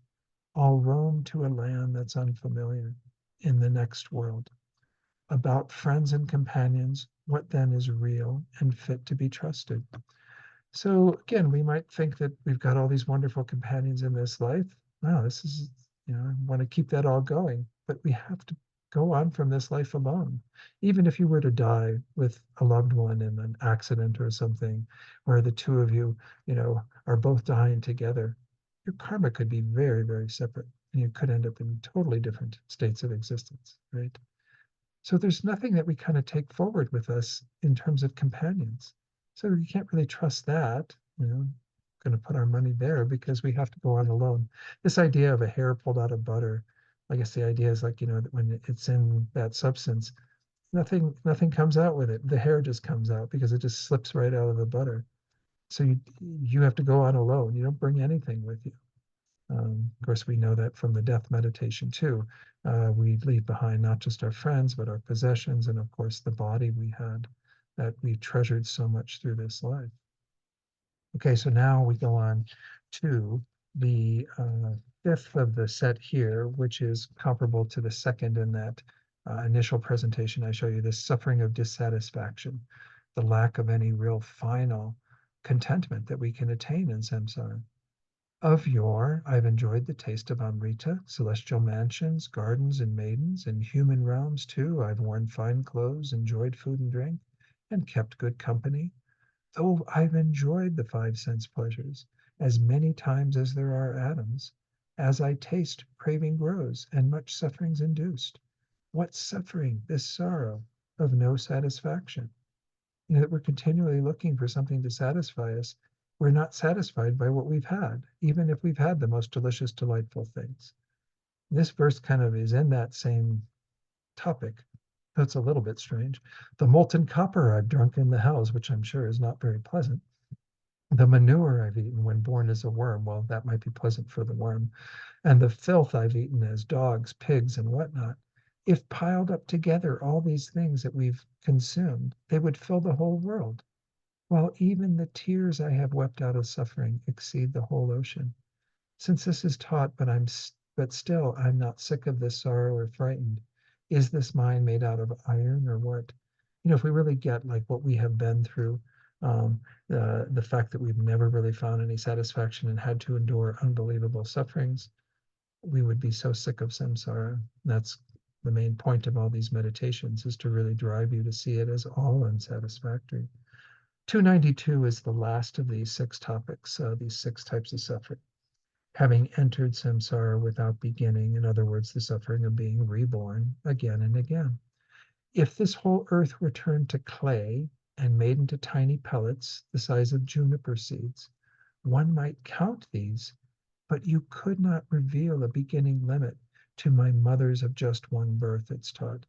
I'll roam to a land that's unfamiliar in the next world. About friends and companions, what then is real and fit to be trusted? So again, we might think that we've got all these wonderful companions in this life. Wow, this is, I want to keep that all going, but we have to go on from this life alone. Even if you were to die with a loved one in an accident or something, where the two of you, are both dying together, your karma could be very, very separate, and you could end up in totally different states of existence, right? So there's nothing that we kind of take forward with us in terms of companions. So you can't really trust that, going to put our money there because we have to go on alone. This idea of a hair pulled out of butter, I guess the idea is like, that when it's in that substance, nothing comes out with it. The hair just comes out because it just slips right out of the butter. So you have to go on alone. You don't bring anything with you. Of course, we know that from the death meditation too. We leave behind not just our friends, but our possessions, and of course, the body we had that we treasured so much through this life. Okay, so now we go on to the fifth of the set here, which is comparable to the second in that initial presentation. I show you this suffering of dissatisfaction, the lack of any real final contentment that we can attain in samsara. Of yore, I've enjoyed the taste of Amrita, celestial mansions, gardens, and maidens. In human realms, too, I've worn fine clothes, enjoyed food and drink, and kept good company. Though I've enjoyed the five sense pleasures as many times as there are atoms, as I taste, craving grows, and much suffering's induced. What suffering, this sorrow of no satisfaction? That we're continually looking for something to satisfy us. We're not satisfied by what we've had, even if we've had the most delicious, delightful things. This verse kind of is in that same topic. That's a little bit strange. The molten copper I've drunk in the hells, which I'm sure is not very pleasant. The manure I've eaten when born as a worm, well, that might be pleasant for the worm. And the filth I've eaten as dogs, pigs, and whatnot. If piled up together, all these things that we've consumed, they would fill the whole world. While even the tears I have wept out of suffering exceed the whole ocean. Since this is taught, but still I'm not sick of this sorrow or frightened. Is this mind made out of iron or what? If we really get like what we have been through, the fact that we've never really found any satisfaction and had to endure unbelievable sufferings, we would be so sick of samsara. That's the main point of all these meditations, is to really drive you to see it as all unsatisfactory. 292 is the last of these six topics, these six types of suffering. Having entered samsara without beginning, in other words, the suffering of being reborn again and again. If this whole earth were turned to clay and made into tiny pellets the size of juniper seeds, one might count these, but you could not reveal a beginning limit to my mothers of just one birth, it's taught.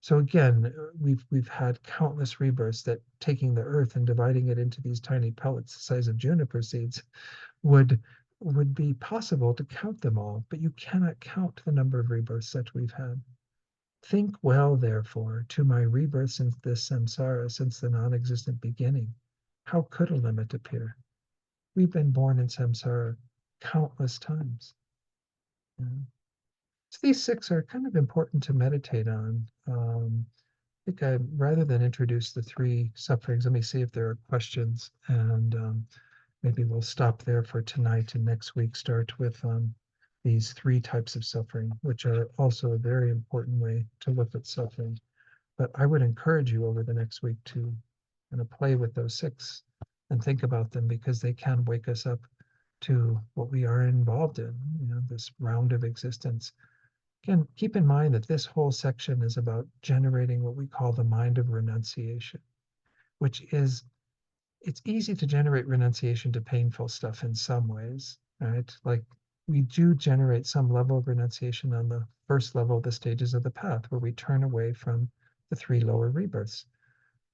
So again, we've had countless rebirths that taking the earth and dividing it into these tiny pellets the size of juniper seeds would would be possible to count them all, but you cannot count the number of rebirths that we've had. Think well, therefore, to my rebirths in this samsara since the non-existent beginning. How could a limit appear? We've been born in samsara countless times. You know? So these six are kind of important to meditate on. I think rather than introduce the three sufferings, let me see if there are questions, and maybe we'll stop there for tonight, and next week start with these three types of suffering, which are also a very important way to look at suffering. But I would encourage you over the next week to kind of play with those six and think about them, because they can wake us up to what we are involved in, this round of existence. Again, keep in mind that this whole section is about generating what we call the mind of renunciation, which is, it's easy to generate renunciation to painful stuff in some ways, right? Like we do generate some level of renunciation on the first level of the stages of the path, where we turn away from the three lower rebirths.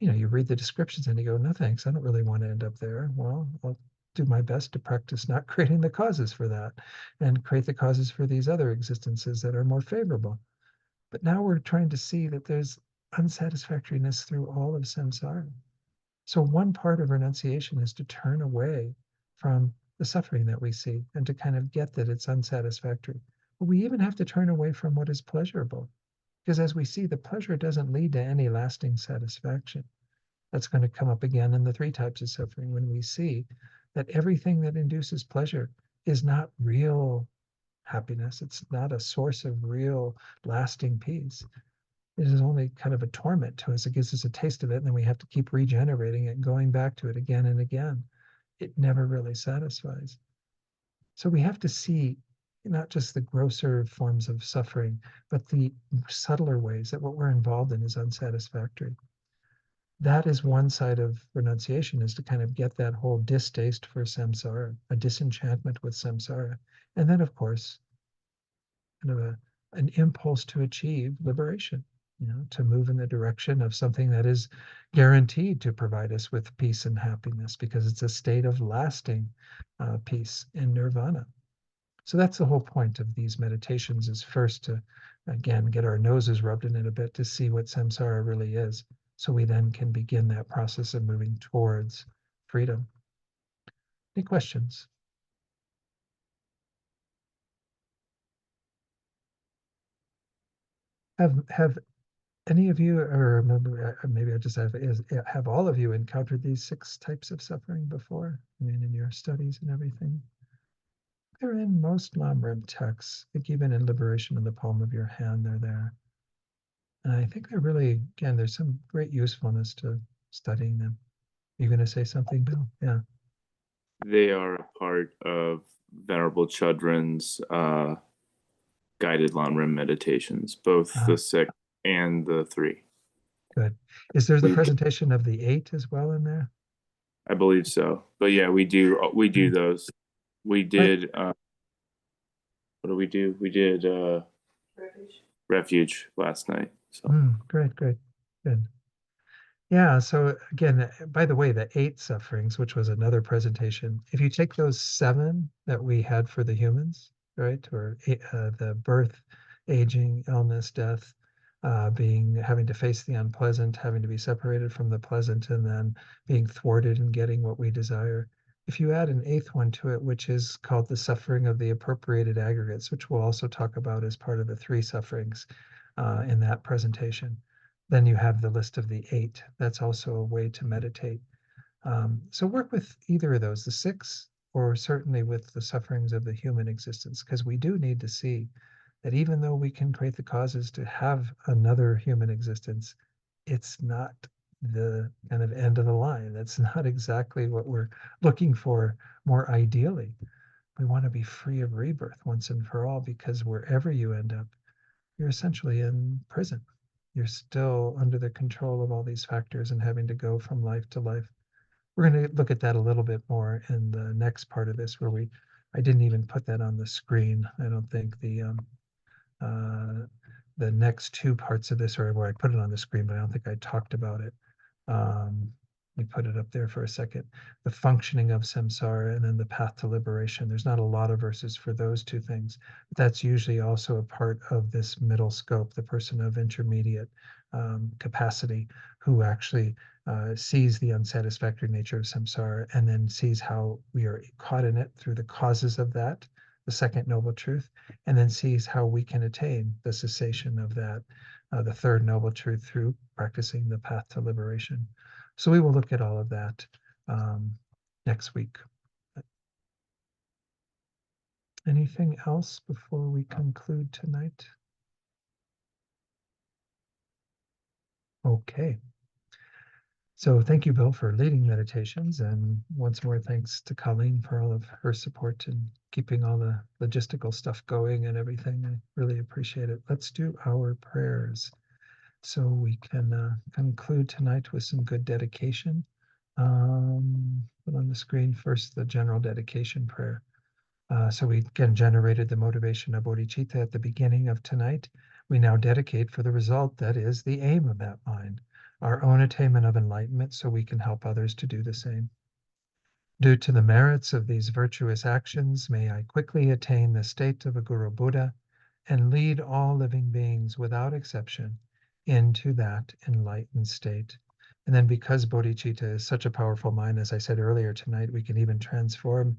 You read the descriptions and you go, no thanks, I don't really want to end up there. Well, I'll do my best to practice not creating the causes for that and create the causes for these other existences that are more favorable. But now we're trying to see that there's unsatisfactoriness through all of samsara. So one part of renunciation is to turn away from the suffering that we see and to kind of get that it's unsatisfactory. But we even have to turn away from what is pleasurable, because as we see, the pleasure doesn't lead to any lasting satisfaction. That's going to come up again in the three types of suffering, when we see that everything that induces pleasure is not real happiness. It's not a source of real lasting peace. It is only kind of a torment to us. It gives us a taste of it, and then we have to keep regenerating it and going back to it again and again. It never really satisfies. So we have to see not just the grosser forms of suffering, but the subtler ways that what we're involved in is unsatisfactory. That is one side of renunciation, is to kind of get that whole distaste for samsara, a disenchantment with samsara. And then, of course, kind of an impulse to achieve liberation, to move in the direction of something that is guaranteed to provide us with peace and happiness, because it's a state of lasting peace in nirvana. So that's the whole point of these meditations, is first to, again, get our noses rubbed in it a bit to see what samsara really is. So we then can begin that process of moving towards freedom. Any questions? Have any of you, or maybe I just have all of you encountered these 6 types of suffering before? I mean, in your studies and everything? They're in most Lamrim texts. I think even in Liberation in the Palm of Your Hand, they're there. And I think they're really, again, there's some great usefulness to studying them. You're going to say something, Bill? Yeah.
They are a part of Venerable Chudrin's guided Lanrim meditations, both the 6 and the 3.
Good. Is there the presentation of the 8 as well in there?
I believe so. But yeah, we do those. We did what do we do? We did Refuge last night. So
Great. Good. Yeah, so again, by the way, the 8 sufferings, which was another presentation, if you take those 7 that we had for the humans, right, or the birth, aging, illness, death, having to face the unpleasant, having to be separated from the pleasant, and then being thwarted and getting what we desire. If you add an 8th one to it, which is called the suffering of the appropriated aggregates, which we'll also talk about as part of the 3 sufferings in that presentation, then you have the list of the 8. That's also a way to meditate. So work with either of those, the 6, or certainly with the sufferings of the human existence, because we do need to see that even though we can create the causes to have another human existence, it's not the kind of end of the line. That's not exactly what we're looking for more ideally. We want to be free of rebirth once and for all, because wherever you end up, you're essentially in prison. You're still under the control of all these factors and having to go from life to life. We're going to look at that a little bit more in the next part of this, where I didn't even put that on the screen. I don't think uh, the next 2 parts of this, or where I put it on the screen, but I don't think I talked about it. Let me put it up there for a second. The functioning of samsara and then the path to liberation. There's not a lot of verses for those 2 things, but that's usually also a part of this middle scope, the person of intermediate capacity, who actually sees the unsatisfactory nature of samsara and then sees how we are caught in it through the causes of that, the second noble truth, and then sees how we can attain the cessation of that, the third noble truth, through practicing the path to liberation. So we will look at all of that next week. Anything else before we conclude tonight? Okay. So thank you, Bill, for leading meditations. And once more, thanks to Colleen for all of her support and keeping all the logistical stuff going and everything. I really appreciate it. Let's do our prayers so we can conclude tonight with some good dedication. Put on the screen first the general dedication prayer. So we again generated the motivation of bodhicitta at the beginning of tonight. We now dedicate for the result that is the aim of that mind, our own attainment of enlightenment, so we can help others to do the same. Due to the merits of these virtuous actions, may I quickly attain the state of a Guru Buddha and lead all living beings without exception into that enlightened state. And then, because bodhicitta is such a powerful mind, as I said earlier tonight, we can even transform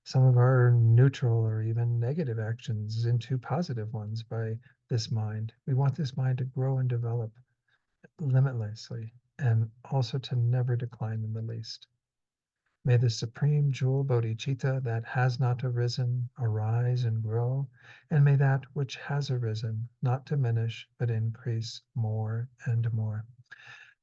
some of our neutral or even negative actions into positive ones by this mind. We want this mind to grow and develop limitlessly, and also to never decline in the least. May the supreme jewel bodhicitta that has not arisen arise and grow, and may that which has arisen not diminish but increase more and more.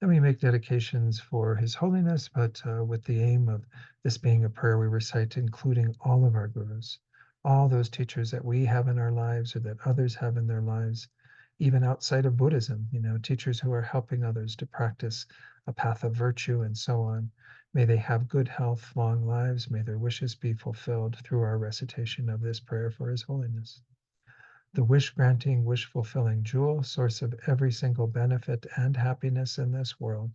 And we make dedications for His Holiness, but with the aim of this being a prayer we recite including all of our gurus, all those teachers that we have in our lives or that others have in their lives, even outside of Buddhism, teachers who are helping others to practice a path of virtue and so on. May they have good health, long lives. May their wishes be fulfilled through our recitation of this prayer for His Holiness. The wish-granting, wish-fulfilling jewel, source of every single benefit and happiness in this world,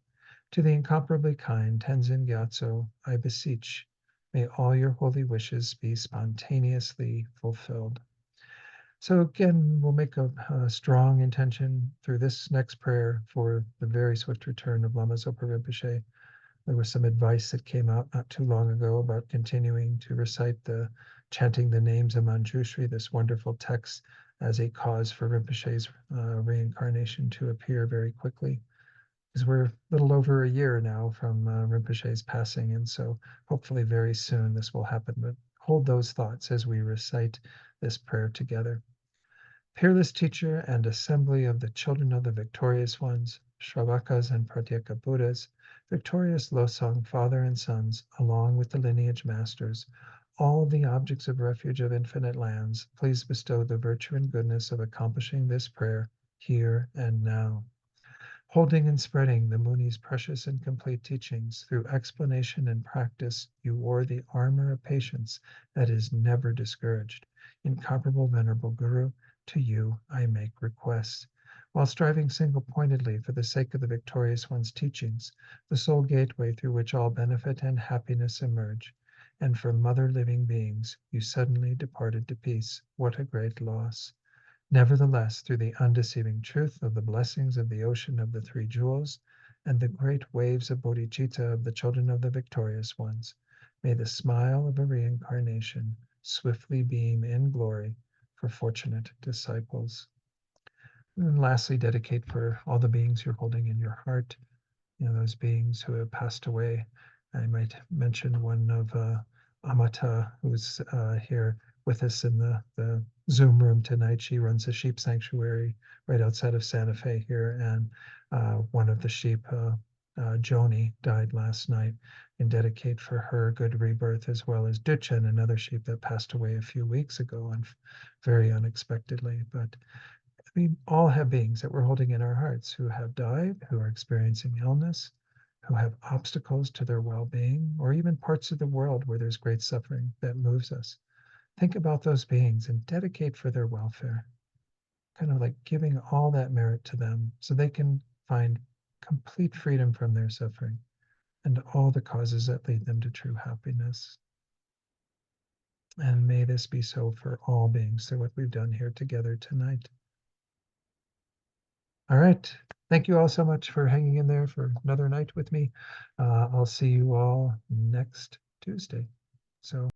to the incomparably kind Tenzin Gyatso, I beseech May all your holy wishes be spontaneously fulfilled. So again, we'll make a strong intention through this next prayer for the very swift return of Lama Zopa Rinpoche. There was some advice that came out not too long ago about continuing to recite chanting the names of Manjushri, this wonderful text, as a cause for Rinpoche's reincarnation to appear very quickly. Because we're a little over a year now from Rinpoche's passing, and so hopefully very soon this will happen. But hold those thoughts as we recite this prayer together. Peerless teacher and assembly of the children of the victorious ones, Shravakas and Pratyeka Buddhas, victorious Losang father and sons, along with the lineage masters, all the objects of refuge of infinite lands, please bestow the virtue and goodness of accomplishing this prayer here and now. Holding and spreading the Muni's precious and complete teachings through explanation and practice, you wore the armor of patience that is never discouraged. Incomparable Venerable Guru, to you I make request. While striving single-pointedly for the sake of the victorious one's teachings, the sole gateway through which all benefit and happiness emerge, and for mother living beings, you suddenly departed to peace. What a great loss! Nevertheless, through the undeceiving truth of the blessings of the ocean of the three jewels and the great waves of bodhicitta of the children of the victorious ones, may the smile of a reincarnation swiftly beam in glory for fortunate disciples. And lastly, dedicate for all the beings you're holding in your heart, those beings who have passed away. I might mention one of Amata, who's here with us in the Zoom room tonight. She runs a sheep sanctuary right outside of Santa Fe here, and one of the sheep, Joni, died last night, and dedicate for her good rebirth, as well as Duchen, another sheep that passed away a few weeks ago and very unexpectedly. But we all have beings that we're holding in our hearts who have died, who are experiencing illness, who have obstacles to their well-being, or even parts of the world where there's great suffering that moves us. Think about those beings and dedicate for their welfare, kind of like giving all that merit to them so they can find complete freedom from their suffering and all the causes that lead them to true happiness. And may this be so for all beings through what we've done here together tonight. All right. Thank you all so much for hanging in there for another night with me. I'll see you all next Tuesday. So